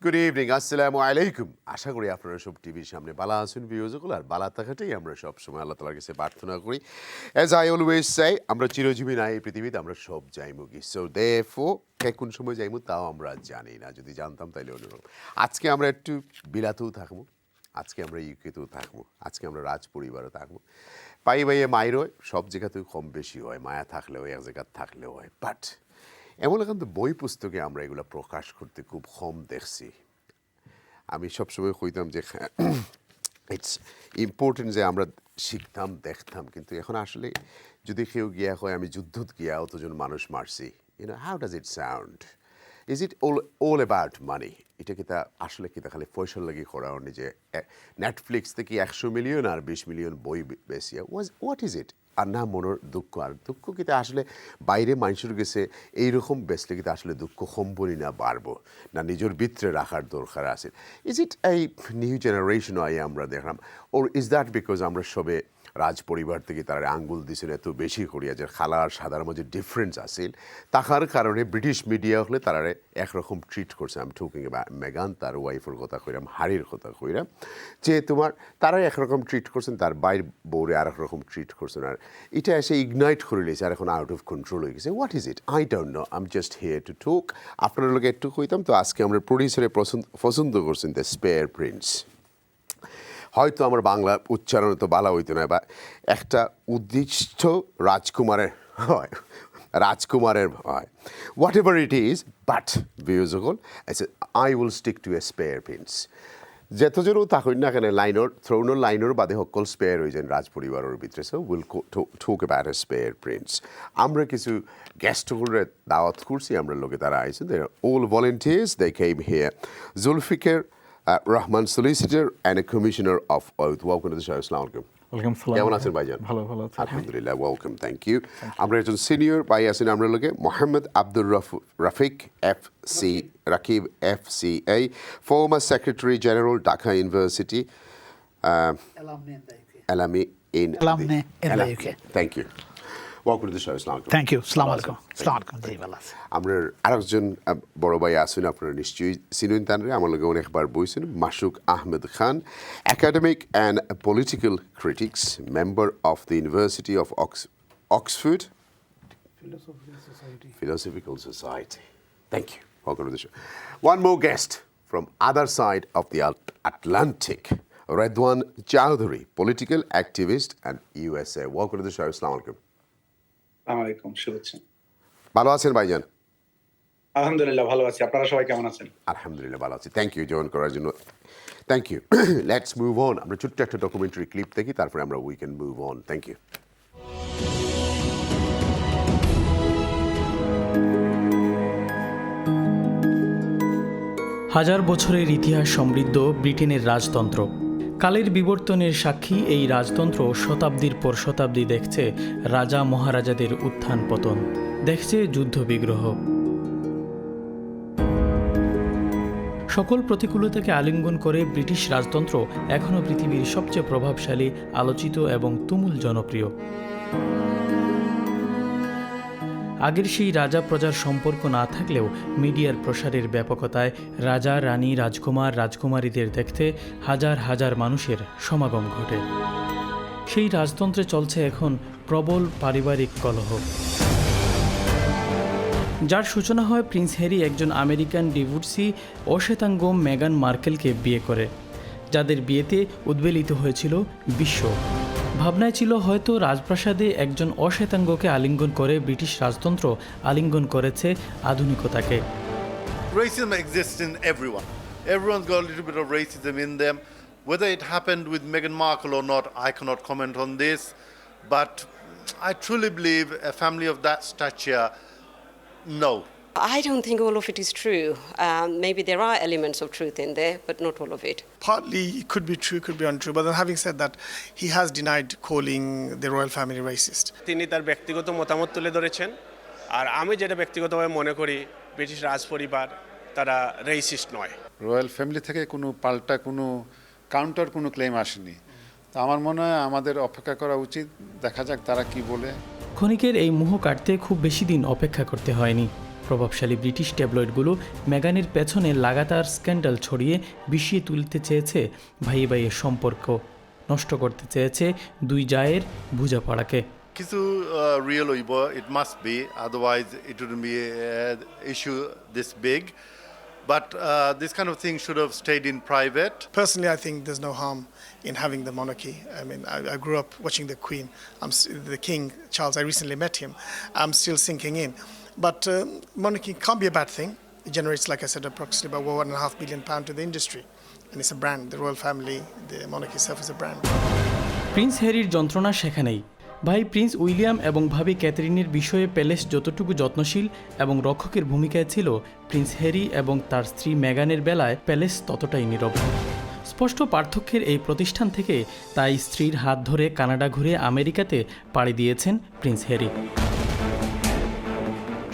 Good evening, আসসালামু আলাইকুম। আশা করি আপনারা সব টিভির সামনে বালা আছেন ভিউজগুলো, আর বালা থাকাটাই আমরা সবসময় আল্লাহ তালার কাছে প্রার্থনা করি। অ্যাজ আই অলওয়েজ চাই, আমরা চিরজীবী নাই এই পৃথিবীতে, আমরা সব যাইমুগি। সো দেফো কে কোন সময় যাইমু তাও আমরা জানি না, যদি জানতাম তাইলে অন্যরকম। আজকে আমরা একটু বিলাতেও থাকবো, আজকে আমরা ইউকেতেও থাকবো, আজকে আমরা রাজ পরিবারও থাকবো। পাই বাইয়ে মায়ের হয়, সব জায়গাতেও কম বেশি হয়, মায়া থাকলেও এক জায়গা থাকলেও হয়। বাট এমন কিন্তু বই পুস্তকে আমরা এগুলো প্রকাশ করতে খুব কম দেখছি। আমি সবসময় কইতাম যে ইটস ইম্পর্টেন্ট যে আমরা শিখতাম দেখতাম, কিন্তু এখন আসলে যদি কেউ গিয়া হয় আমি যুদ্ধত গিয়া অতজন মানুষ মারছি, how does it sound? Is it all about মানি? এটা কি তা আসলে কি তা খালি পয়সার লাগি করা হয়নি যে নেটফ্লিক্স থেকে 100 মিলিয়ন আর 20 মিলিয়ন বই বেশি হোয়াট ইজ ইট? আর না মনের দুঃখ, আর দুঃখ কিন্তু আসলে বাইরে মানুষের গেছে এইরকম বেসলে কিন্তু আসলে দুঃখ কমবনি না বাড়বো না, নিজের ভিতরে রাখার দরকার আছে। ইজ ইট এই নিউ জেনারেশন আই আমরা দেখলাম, ওর ইজ দ্যাট বিকজ আমরা সবে রাজ পরিবার থেকে তারা আঙ্গুল দিয়েছেন এত বেশি করিয়া যে খালা আর সাদার মধ্যে ডিফারেন্স আছিল, তাহার কারণে ব্রিটিশ মিডিয়া হলে তারা একরকম ট্রিট করছে। আমি টকিং বা মেগান তার ওয়াইফের কথা কইরাম, হারির কথা কইরাম, যে তোমার তারা একরকম ট্রিট করছেন, তার বাইর বউরে আর একরকম ট্রিট করছেন, আর এটা এসে ইগনাইট করে নিয়েছে আর এখন আউট অফ কন্ট্রোল হয়ে গেছে। What is it? I don't know, I am just here to talk. আপনার লোকে একটু কইতাম তো, আজকে আমরা প্রডিউসারে পছন্দ করছেন দ্য স্পেয়ার প্রিন্স। হয়তো আমার বাংলা উচ্চারণ তো বালা হইতো না, বা একটা উদ্দিষ্ট রাজকুমারের হয়, রাজকুমারের হয়, whatever it is, but ভিউজগল I will stick to a spare prince. যেতজনও থাকুন না কেন লাইনের থ্রোনের লাইনের বাদে সকল স্পেয়ার হয়ে যান রাজ পরিবারের ভিতরে। So will talk about a spare prince. আমরা কিছু গেস্টগুলোর দাওয়াত করছি, আমরা লোকে তারা আইসেন, they all volunteers, they came here. Zulfiqar Rahman, solicitor and a commissioner of oath. Welcome to the show. Assalamu alaikum. Welcome. কেমন আছেন ভাইজান? ভালো আছি। আলহামদুলিল্লাহ, ওয়েলকাম, থ্যাংক ইউ। আমরা একজন সিনিয়র ভাই আছেন আমরা লোকে, Mohammad Abdur Rafiq Rakib FCA, former Secretary General, Dhaka University, alumni in the UK. Thank you. Welcome to the show. Assalamu alaikum. Thank you. Assalamu alaikum. Assalamu alaikum. জি ভালো আছি। আমরা আরেকজন বড় ভাই আছেন, আপনারা নিশ্চয়ই চিনেন তানরে, আমার লগে অনেকবার বইছেন, Masuk Ahmed Khan, academic and political critics, member of the university of Oxford Philosophical Society. Thank you. Welcome to the show. One more guest from other side of the Atlantic, Redwan Chowdhury, political activist and USA. Welcome to the show. Assalamu alaikum. আসসালামাইকুম, শুভেচ্ছা। ভালো আছেন ভাইজান? আলহামদুলিল্লাহ ভালো আছি, আপনারা সবাই কেমন আছেন? আলহামদুলিল্লাহ ভালো আছি, থ্যাংক ইউ জয়েন করার জন্য, thank you. Let's move on. আমরা ছোট্ট একটা ডকুমেন্টারি ক্লিপ দেখি, তারপরে আমরা we can move on. Thank you. হাজার বছরের ইতিহাস সমৃদ্ধ ব্রিটেনের রাজতন্ত্র। কালের বিবর্তনের সাক্ষী এই রাজতন্ত্র শতাব্দীর পর শতাব্দী দেখছে রাজা মহারাজাদের উত্থান পতন, দেখছে যুদ্ধ বিগ্রহ। সকল প্রতিকূলতাকে আলিঙ্গন করে ব্রিটিশ রাজতন্ত্র এখনও পৃথিবীর সবচেয়ে প্রভাবশালী, আলোচিত এবং তুমুল জনপ্রিয়। আগের সেই রাজা প্রজার সম্পর্ক না থাকলেও মিডিয়ার প্রসারের ব্যাপকতায় রাজা, রানী, রাজকুমার, রাজকুমারীদের দেখতে হাজার হাজার মানুষের সমাগম ঘটে। সেই রাজতন্ত্রে চলছে এখন প্রবল পারিবারিক কলহ, যার সূচনা হয় প্রিন্স হ্যারি একজন আমেরিকান ডিভোর্সি অশ্বেতাঙ্গ মেগান মার্কেলকে বিয়ে করে, যাদের বিয়েতে উদ্বেলিত হয়েছিল বিশ্ব। ভাবনায় ছিল হয়তো রাজপ্রাসাদে একজন অশ্বেতাঙ্গকে আলিঙ্গন করে ব্রিটিশ রাজতন্ত্র আলিঙ্গন করেছে আধুনিকতাকে। Racism exists in everyone. Everyone's got a little bit of racism in them. Whether it happened with Meghan Markle or not, I cannot comment on this. But I truly believe a family of that stature, no. I don't think all of it is true. Maybe there are elements of truth in there, but not all of it. Partly it could be true, could be untrue. But then having said that, he has denied calling the royal family racist. তিনি তার ব্যক্তিগত মতামত তুলে ধরেছেন, আর আমি যেটা ব্যক্তিগতভাবে মনে করি ব্রিটিশ রাজপরিবার তারা রেসিস্ট নয়। রয়্যাল ফ্যামিলি থেকে কোনো পাল্টা কোনো কাউন্টার কোনো ক্লেম আসেনি, তো আমার মনে হয় আমাদের অপেক্ষা করা উচিত, দেখা যাক তারা কি বলে। ক্ষণিকের এই মোহ কাটতে খুব বেশি দিন অপেক্ষা করতে হয়নি। প্রভাবশালী ব্রিটিশ ট্যাবলয়েডগুলো মেগানের পেছনে লাগাতার স্ক্যান্ডাল ছড়িয়ে বিষিয়ে তুলতে চেয়েছে ভাই ভাইয়ের সম্পর্ক, নষ্ট করতে চেয়েছে দুই জায়ের বোঝাপড়াকে। কিছু real হইব, it must be, otherwise it wouldn't be an issue this big. But this kind of thing should have stayed in private. Personally, I think there's no harm in having the monarchy. I mean, I grew up watching the Queen, the King, Charles. I recently met him. I'm still sinking in. But monarchy can't be a bad thing. It generates, like I said, approximately about £1.5 billion to the industry. And it's a brand. The royal family, the monarchy itself is a brand. Prince হ্যারির যন্ত্রণা সেখানেই। ভাই Prince William এবং ভাবি ক্যাথরিনের বিষয়ে palace যতটুকু যত্নশীল এবং রক্ষকের ভূমিকায় ছিল, প্রিন্স হ্যারি এবং তার স্ত্রী মেগানের বেলায় প্যালেস ততটাই নীরব। স্পষ্ট পার্থক্যের এই প্রতিষ্ঠান থেকে তাই স্ত্রীর হাত ধরে কানাডা ঘুরে আমেরিকাতে পাড়ি দিয়েছেন প্রিন্স হ্যারি।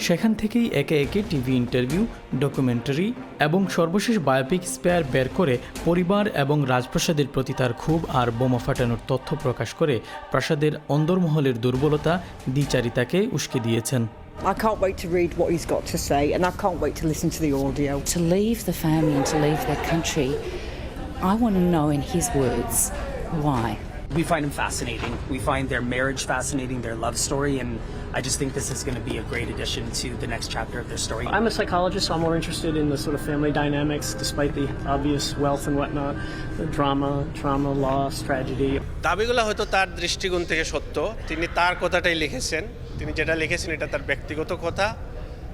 সেখান থেকেই একে একে টিভি ইন্টারভিউ, ডকুমেন্টারি এবং সর্বশেষ বায়োপিক স্পেয়ার বের করে পরিবার এবং রাজপ্রাসাদের প্রতি তার ক্ষোভ আর বোমা ফাটানোর তথ্য প্রকাশ করে প্রাসাদের অন্দরমহলের দুর্বলতা, দ্বিচারিতাকে উস্কে দিয়েছেন। I can't wait to read what he's got to say, and I can't wait to listen to the audio. To leave the family and to leave their country, I want to know in his words why. We find him fascinating. We find their marriage fascinating, their love story, and I just think this is going to be a great addition to the next chapter of their story. I'm a psychologist, so I'm more interested in the sort of family dynamics, despite the obvious wealth and whatnot, the drama, trauma, loss, tragedy. দাবিগুলো হয়তো তার দৃষ্টিকোণ থেকে সত্য, তিনি তার কথাটাই লিখেছেন, তিনি যেটা লিখেছেন এটা তার ব্যক্তিগত কথা,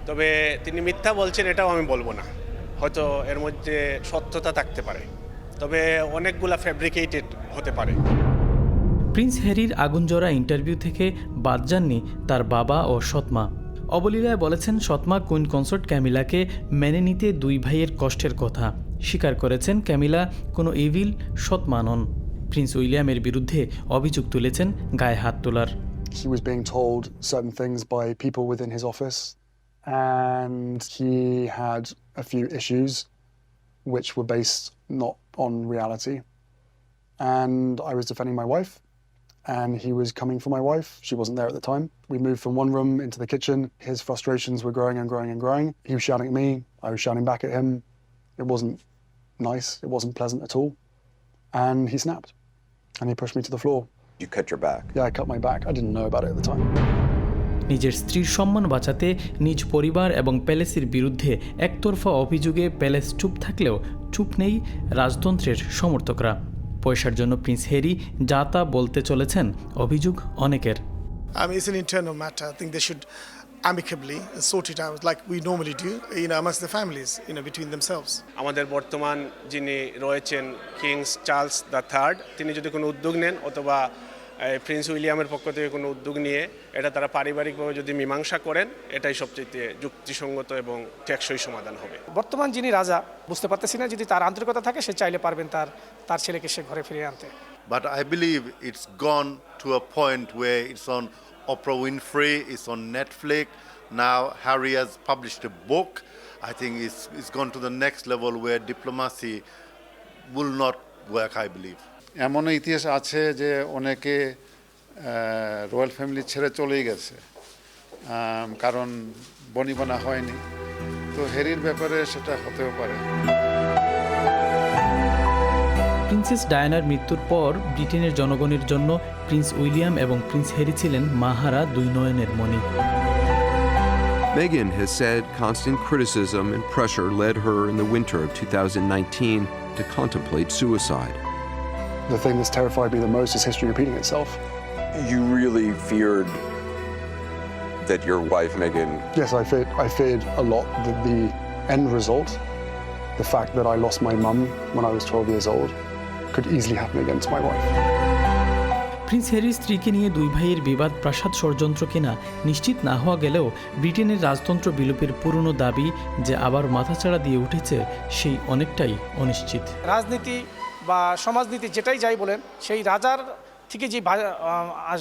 তবে তিনি মিথ্যা বলছেন এটাও আমি বলবো না, হয়তো এর মধ্যে সত্যতা থাকতে পারে, তবে অনেকগুলা ফ্যাব্রিকেটেড হতে পারে। প্রিন্স হ্যারির আগুনজোড়া ইন্টারভিউ থেকে বাদ যাননি তার বাবা ও সৎমা। অবলীলায় বলেছেন সৎমা কুইন কনসর্ট ক্যামিলাকে মেনে নিতে দুই ভাইয়ের কষ্টের কথা। স্বীকার করেছেন ক্যামিলা কোনো ইভিল সৎমা নন। প্রিন্স উইলিয়ামের বিরুদ্ধে অভিযোগ তুলেছেন গায়ে হাত তোলার। He was being told certain things by people within his office, and he had a few issues which were based not on reality. And I was defending my wife, and he was coming for my wife. She wasn't there at the time. We moved from one room into the kitchen. His frustrations were growing and growing and growing. He was shouting at me. I was shouting back at him. It wasn't nice. It wasn't pleasant at all. And he snapped, and he pushed me to the floor. You cut your back? Yeah, I cut my back. I didn't know about it at the time. নিজের স্ত্রীর সম্মান বাঁচাতে নিজ পরিবার এবং প্যালেসের বিরুদ্ধে একতরফা অভিযোগে প্যালেস চুপ থাকলেও চুপ নেই রাজতন্ত্রের সমর্থকরা। পয়সার জন্য প্রিন্স হ্যারি যা তা বলতে চলেছেন অভিযোগ অনেকের। I mean, it's an internal matter. I think they should amicably sort it out like we normally do, amongst the families, between themselves. আমাদের বর্তমান যিনি রয়েছেন কিংস চার্লস দ্য থার্ড, তিনি যদি কোনো উদ্যোগ নেন অথবা প্রিন্স উইলিয়ামের পক্ষ থেকে কোনো উদ্যোগ নিয়ে এটা তারা পারিবারিকভাবে যদি মীমাংসা করেন, এটাই সবচেয়ে যুক্তিসঙ্গত এবং টেকসই সমাধান হবে। বর্তমান যিনি রাজা, বুঝতে পারতেছি না, যদি তার আন্তরিকতা থাকে সে চাইলে পারবেন তার ছেলেকে সে ঘরে ফিরিয়ে আনতে। But I believe it's gone to a point where it's on Oprah Winfrey, it's on Netflix. Now Harry has published a book. I think it's gone to the next level where diplomacy will not work, I believe. এমনও ইতিহাস আছে যে অনেকে royal family ছেড়ে চলেই গেছে, কারণ বনিবনা হয়নি। তো হ্যারির ব্যাপারে সেটা হতেও পারে। প্রিন্সেস ডায়ানার মৃত্যুর পর ব্রিটেনের জনগণের জন্য প্রিন্স উইলিয়াম এবং প্রিন্স হ্যারি ছিলেন মাহারা দুই নয়নের মণি। Meghan has said constant criticism and pressure led her in the winter of 2019 to contemplate suicide. The thing that's terrified me the most is history repeating itself. You really feared that your wife, Meghan... Yes, I feared a lot that the end result, the fact that I lost my mum when I was 12 years old, could easily happen again to my wife. Prince হ্যারির স্ত্রীকে নিয়ে দুই ভাইয়ের বিবাদ প্রাসাদ ষড়যন্ত্র কিনা নিশ্চিত না হওয়া গেলেও ব্রিটেনের রাজতন্ত্র বিলোপের পুরনো দাবি যে আবার মাথাচাড়া দিয়ে উঠেছে, সেই অনেকটাই অনিশ্চিত। রাজনীতি বা সমাজনীতি যেটাই যাই বলেন, সেই রাজার থেকে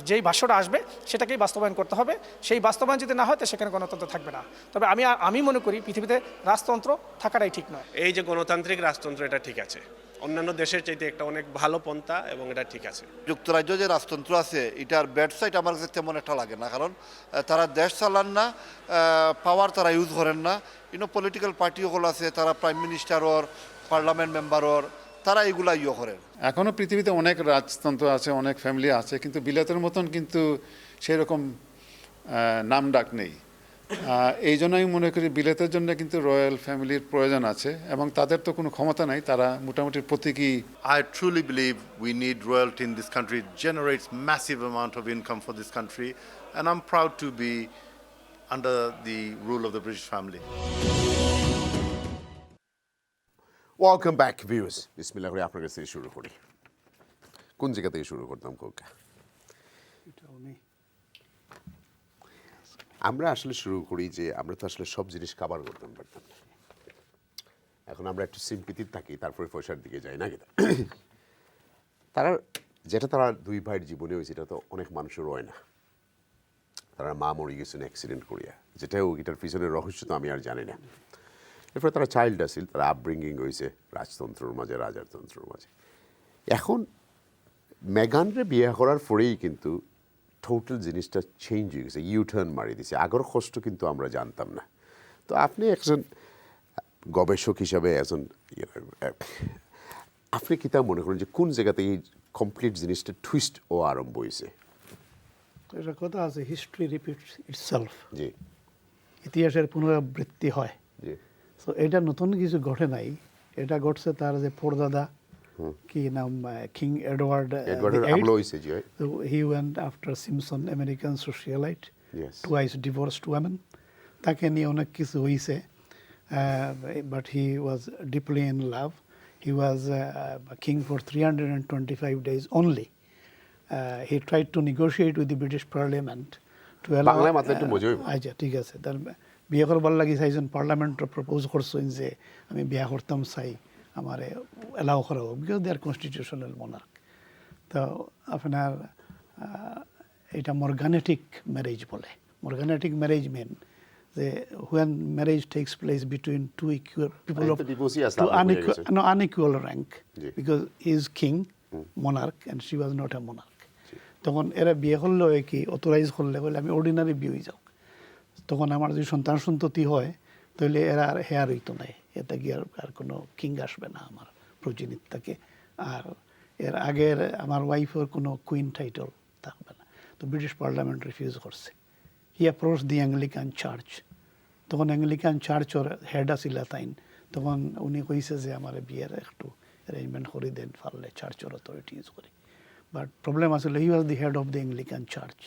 যেই ভাষ্যটা আসবে সেটাকেই বাস্তবায়ন করতে হবে। সেই বাস্তবায়ন যদি না হয় তো সেখানে গণতন্ত্র থাকবে না। তবে আমি মনে করি পৃথিবীতে রাজতন্ত্র থাকাটাই ঠিক নয়। এই যে গণতান্ত্রিক রাজতন্ত্র, এটা ঠিক আছে, অন্যান্য দেশের চাইতে একটা অনেক ভালো পন্থা এবং এটা ঠিক আছে। যুক্তরাজ্য যে রাজতন্ত্র আছে এটার ব্যাড সাইড আমার কাছে তেমন একটা লাগে না, কারণ তারা দেশ চালান না, পাওয়ার তারা ইউজ করেন না। পলিটিক্যাল পার্টিগুলো আছে, তারা প্রাইম মিনিস্টারর, পার্লামেন্ট মেম্বারর, তারা এগুলা করেন। এখনও পৃথিবীতে অনেক রাজতন্ত্র আছে, অনেক ফ্যামিলি আছে, কিন্তু বিলেতের মতন কিন্তু সেই রকম নাম ডাক নেই। এই জন্য আমি মনে করি বিলেতের জন্য কিন্তু রয়্যাল ফ্যামিলির প্রয়োজন আছে, এবং তাদের তো কোনো ক্ষমতা নাই, তারা মোটামুটি প্রতীকী। I truly believe we need royalty in this country. It generates massive amount of income for this country, and I'm proud to be under the rule of the British family. Welcome back viewers, বিসমিল্লাহ করে আপনার কাছ থেকে শুরু করি। কোন জায়গা থেকে শুরু করতাম কোকা? আমরা আসলে শুরু করি যে আমরা তো আসলে সব জিনিস কাভার করতাম পারতাম না। এখন আমরা একটু সিম্পিতির থাকি, তারপরে পয়সার দিকে যাই না কিন্তু তারা দুই ভাইয়ের জীবনে হয়েছে, এটা তো অনেক মানুষের হয় না। তারা মা মরে গেছেন অ্যাক্সিডেন্ট করিয়া, যেটাও এটার পিছনের রহস্য তো আমি আর জানি না। এরপরে তারা চাইল্ড আসিল, তারা আপব্রিঙ্গিং হয়েছে রাজতন্ত্রের মাঝে, রাজারতন্ত্রের মাঝে। এখন মেগানরে বিয়ে করার পরেই কিন্তু টোটাল জিনিসটা চেঞ্জ হয়ে গেছে, ইউটার্ন মারি দিছে। আগের কষ্ট কিন্তু আমরা জানতাম না। তো আপনি একজন গবেষক হিসাবে একজন আপনি কি তা মনে করেন যে কোন জায়গাতে এই কমপ্লিট জিনিসটা টুইস্ট ও আরম্ভ হয়েছে? এটা কথা আছে, হিস্ট্রি রিপিটস ইটসেলফ। জি, ইতিহাসের পুনরাবৃত্তি হয়। জি। তো এটা নতুন কিছু ঘটে নাই, এটা ঘটছে তার যে পরদাদা, কি নাম, কিং এডওয়ার্ডের আমল হয়েছে। জি, so he went after Simpson, American socialite, twice divorced women. তাকে নিয়ে অনেক কিছু হয়েছে, but he was deeply in love. He was king for 325 days only. He tried to negotiate with the British Parliament to allow. বাংলায় মাত্র একটু বোঝাই। আচ্ছা, ঠিক আছে। তার বিয়ে করবার লাগি চাইছেন, পার্লামেন্টে প্রপোজ করছেন যে আমি বিয়ে করতাম চাই, আমার এলাও করা হোক, because they are constitutional monarch. তো আপনার এটা মর্গানেটিক ম্যারেজ বলে। মর্গানেটিক ম্যারেজ মেন যে when marriage takes place between two equal people of unequal rank, because he is king, monarch, and she was not a monarch. তখন এরা বিয়ে করলেও কি অথরাইজ করলে বলে আমি অর্ডিনারি বিয়ে হয়ে যাও, তখন আমার যদি সন্তান সন্ততি হয় তাহলে এরা আর হেয়ার হইতো নাই, এতে কি আর কোনো কিং আসবে না আমার প্রজনিত থাকে, আর এর আগের আমার ওয়াইফের কোনো কুইন টাইটল থাকবে না। তো ব্রিটিশ পার্লামেন্ট রিফিউজ করছে। হি অ্যাপ্রোচ দি অ্যাংলিকান চার্চ, তখন অ্যাংলিকান চার্চ ওর হেড আসিল তাইন, তখন উনি কইছে যে আমার বিয়ের একটু অ্যারেঞ্জমেন্ট করে দেন পারলে, চার্চের অথরিটি ইউজ করে। বাট প্রবলেম আসলে he was the head of the Anglican church.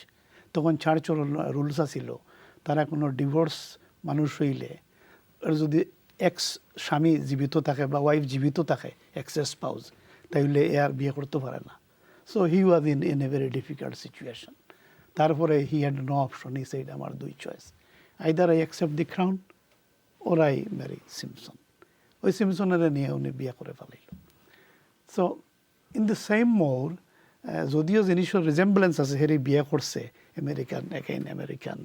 তখন চার্চের রুলস আসিল তারা কোনো ডিভোর্স মানুষ হইলে যদি এক্স স্বামী জীবিত থাকে বা ওয়াইফ জীবিত থাকে, এক্সেস স্পাউস, তাইলে এ আর বিয়ে করতে পারে না। So he was in a very difficult situation. তারপরে he had no option, he said আমার দুই choice, either I accept the crown or I marry Simpson. ওই সিমসনের নিয়ে উনি বিয়ে করে ফেলাইল। So in the same more, যদিও জিনিসের রিজেম্বলেন্স আছে, হেরি বিয়ে করছে আমেরিকান, একাইন আমেরিকান,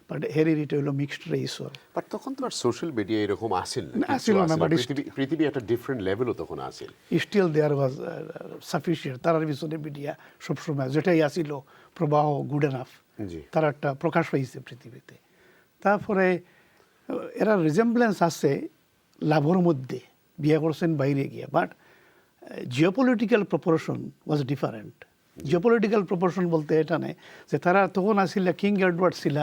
বাট হেরির এটা হলো মিক্সড রেসর। বাট তখন তো আর সোশ্যাল মিডিয়া এরকম আসিল না, বাট পৃথিবী একটা ডিফারেন্ট লেভেলও তখন আসিল। স্টিল দেয়ার ওয়াজ সাফিসিয়েন্ট, তার পিছনে মিডিয়া সবসময় যেটাই আসিল প্রবাহ গুড এনাফ, তার একটা প্রকাশ হয়েছে পৃথিবীতে। তারপরে এরা রিজেম্বলেন্স আছে লাভর মধ্যে, বিয়ে করছেন বাইরে গিয়ে, but geopolitical proportion was different. Geopolitical proportion বলতে এটা নেই যে তারা তখন আসিল কিং এডওয়ার্ড ছিল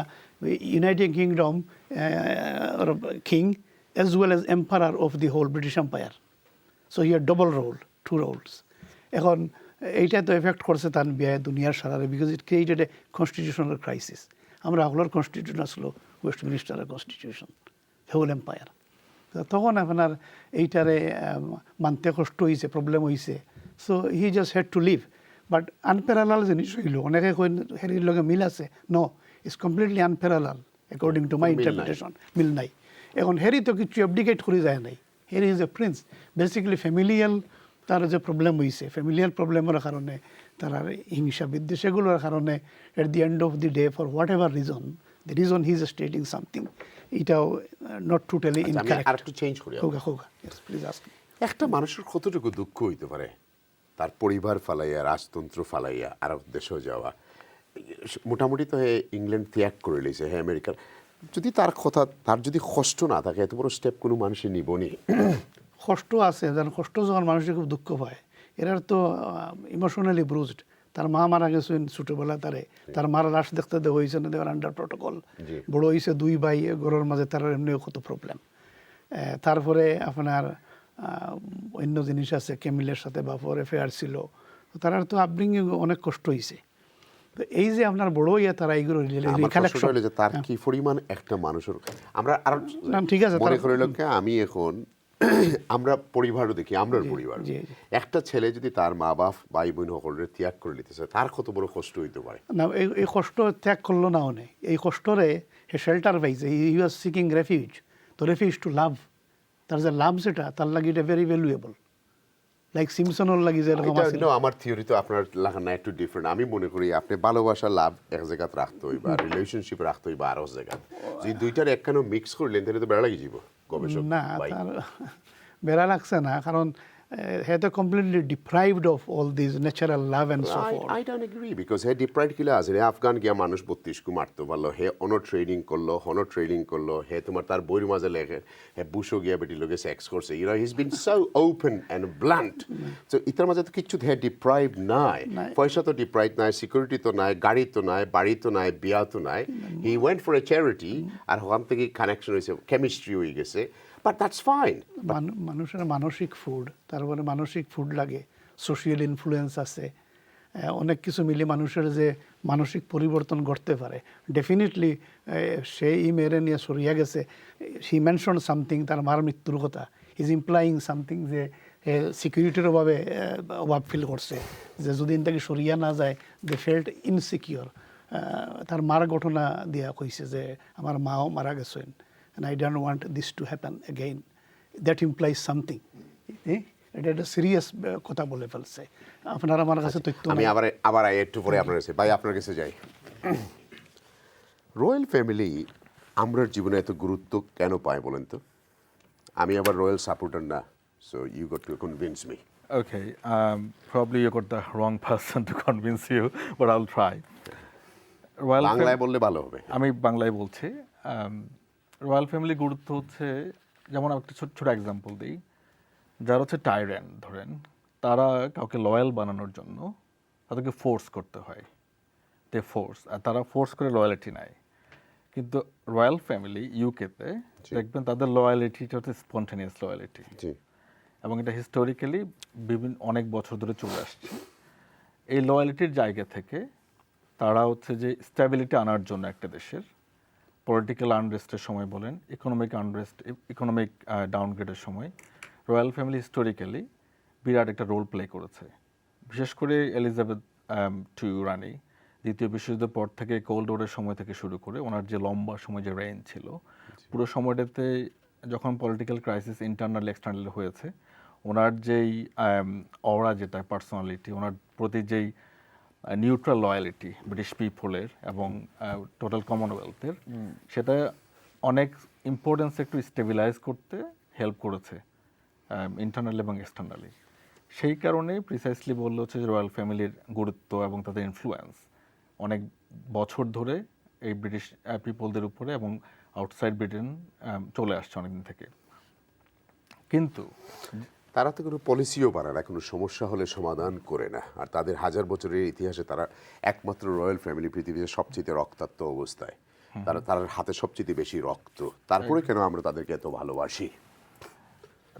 United kingdom king as well as emperor of the whole British Empire. So he had double role, two roles. এখন এইটা তো এফেক্ট করছে তার বিয়ে দুনিয়ার সারারে, because it created a constitutional crisis. আমরা আগলার কনস্টিটিউশন আসলো ওয়েস্টমিনিস্টারের কনস্টিটিউশন, হোল এম্পায়ার। তখন আপনার এইটারে মানতে কষ্ট হয়েছে, প্রবলেম হয়েছে। So he just had to leave. But unparallel জিনিস হইল, অনেকে কইন হেরির লগে মিল আছে, no, it's completely unparallel according to my interpretation, মিল নাই। এখন হেরি তো কিছু অ্যাবডিকেট করে যায় নাই, হেরি is a Prince. Basically familial তার যে প্রবলেম হয়েছে, ফ্যামিলিয়াল প্রবলেমের কারণে তার হিংসা বিদ্বেষ এগুলোর কারণে at the end of the day for whatever reason the reason he is stating something এটাও not totally আমি incorrect. আরেকটু চেঞ্জ করি হোগা yes please ask me. একটা মানুষের কতটুকু দুঃখ হইতে পারে তার পরিবার ফালাইয়া রাজতন্ত্র ফালাইয়া আরব দেশেও যাওয়া, মোটামুটি তো হে ইংল্যান্ড ত্যাগ করে লিছে, হে আমেরিকার, যদি তার কথা তার যদি কষ্ট না থাকে এত বড় স্টেপ কোনো মানুষের নিবনি। কষ্ট আছে, যেন কষ্ট যখন মানুষের খুব দুঃখ পায়, এরার তো ইমোশনালি ব্রুজড। তার মা মারা গেছেন ছোটবেলা, তার মার লাশ দেখতে দেওয়া হয়েছে না, দেওয়ার আন্ডার প্রটোকল, বড় হয়েছে 2 ভাই, ঘরের মাঝে তার এমনিও কত প্রবলেম। তারপরে আপনার অন্য জিনিস আছে, ক্যামিলের সাথে বাপর অ্যাফেয়ার ছিল, তার তো আপব্রিঙ্গিং অনেক কষ্ট হয়েছে। তো এই যে আপনার বড় ইয়ে তারা এইগুলো তার কি পরিমাণ একটা মানুষের, আমরা আর ঠিক আছে মনে করে লোককে আমি এখন আমরা পরিবারও দেখি, আমরার পরিবার, একটা ছেলে যদি তার মা বাপ ভাই বোন সকলের ত্যাগ করে নিতেছে, তার কত বড় কষ্ট হইতে পারে না। এই কষ্ট ত্যাগ করলো না অনেক, এই কষ্টরে হে শেল্টার পাইছে, হি ওয়াজ সিকিং রেফিউজ। তো রেফিউজ টু লাভ, তার যে লাভ যেটা তার লাগে এটা ভেরি ভ্যালুয়েবল, লাইক সিমসনের লাগে যেরকম আছে। আমার থিওরি তো আপনার লাগা না একটু ডিফারেন্ট। আমি মনে করি আপনি ভালোবাসা লাভ এক জায়গায় রাখতে হইবা, রিলেশনশিপ রাখতে হইবা আরো জায়গায়, যদি দুইটার একখানে মিক্স করলেন তাহলে তো বেড়া লাগি যাব গবেষক। না, তার বেড়া লাগছে না, কারণ he is completely deprived of all these natural love and so forth. I don't agree because he deprived কিলা আছে, আফগান গিয়া মানুষ 32 কু মারতে পারলো, হে অনর ট্রেনিং করলো, হে তোমার তার বইয়ের মাঝে লেখে হে বুশো গিয়া বেটি লোকে সেক্স করছে, you know he's been so open and blunt. So ইতার মাঝে তো কিছু হে ডিপ্রাইভ নাই, পয়সা তো ডিপ্রাইভ নাই, সিকিউরিটি তো নাই, গাড়ি তো নাই, বাড়ি তো নাই, বিয়া তো নাই। He went for a charity আর ওখান থেকে কানেকশন হয়েছে, কেমিস্ট্রি হয়ে গেছে। But that's fine. মানুষের মানসিক ফুড, তারপরে মানসিক ফুড লাগে, সোশিয়াল ইনফ্লুয়েন্স আছে, অনেক কিছু মিলে মানুষের যে মানসিক পরিবর্তন ঘটতে পারে। ডেফিনেটলি সেই মেরে নিয়ে সরিয়া গেছে, হি মেনশন সামথিং, তার মার মৃত্যুর কথা, ইজ ইমপ্লাইং সামথিং যে সিকিউরিটির অভাব ফিল করছে, যে যদি তাকে সরিয়া না যায় দে ফেল্ট ইনসিকিউর। তার মার ঘটনা দিয়া কইছে যে আমার মাও মারা গেছেন, and I don't want this to happen again. That implies something. এটা একটা সিরিয়াস কথা বলে ফেলছে। আপনার আমার কাছে তথ্য আমি আবার একটু পরে আপনার কাছে ভাই আপনার কাছে যাই। রয়্যাল ফ্যামিলি আমরার জীবনে এত গুরুত্ব কেন পায় বলেন তো? আমি আবার রয়্যাল সাপোর্টার না, so you got to convince me. Okay, probably you got the wrong person to convince you, but I'll try. বাংলায় বললে ভালো হবে। আমি বাংলায় বলছি। রয়্যাল ফ্যামিলি গুরুত্ব হচ্ছে, যেমন একটা ছোট এক্সাম্পল দিই, যারা হচ্ছে টাইরেন্ট ধরেন, তারা কাউকে লয়াল বানানোর জন্য তাদেরকে ফোর্স করতে হয়, আর তারা ফোর্স করে লয়ালিটি নেয়। কিন্তু রয়্যাল ফ্যামিলি ইউকেতে দেখবেন তাদের লয়ালিটিটা হচ্ছে স্পন্টেনিয়াস লয়ালিটি, এবং এটা হিস্টোরিক্যালি অনেক বছর ধরে চলে আসছে। এই লয়ালিটির জায়গা থেকে তারা হচ্ছে যে স্ট্যাবিলিটি আনার জন্য একটা দেশের পলিটিক্যাল আনরেস্টের সময় বলেন, ইকোনমিক ডাউনগ্রেডের সময় রয়্যাল ফ্যামিলি হিস্টোরিক্যালি বিরাট একটা রোল প্লে করেছে। বিশেষ করে এলিজাবেথ রানী দ্বিতীয় বিশ্বযুদ্ধের পর থেকে, কোল্ড ওয়ারের সময় থেকে শুরু করে ওনার যে লম্বা সময় যে রেইন ছিল, পুরো সময়টাতে যখন পলিটিক্যাল ক্রাইসিস ইন্টারনাল এক্সটার্নাল হয়েছে, ওনার যেই অরা, যেটা পার্সোনালিটি, ওনার প্রতি যেই নিউট্রাল লয়ালিটি ব্রিটিশ পিপলের এবং টোটাল কমনওয়েলথের, সেটা অনেক ইম্পর্টেন্স একটু স্টেবিলাইজ করতে হেল্প করেছে ইন্টারনালি এবং এক্সটার্নালি। সেই কারণে প্রিসাইসলি বললো হচ্ছে যে রয়্যাল ফ্যামিলির গুরুত্ব এবং তাদের ইনফ্লুয়েন্স অনেক বছর ধরে এই ব্রিটিশ পিপলদের উপরে এবং আউটসাইড ব্রিটেন চলে আসছে অনেকদিন থেকে। কিন্তু তারা তো কোনো পলিসিও পারে না, কোনো সমস্যা হলে সমাধান করে না, আর তাদের হাজার বছরের ইতিহাসে তারা একমাত্র রয়্যাল ফ্যামিলি পৃথিবীতে সবচেয়ে রক্তাক্ত অবস্থায়, তার হাতে সবচেয়ে বেশি রক্ত। তারপরে কেন আমরা তাদেরকে এত ভালোবাসি?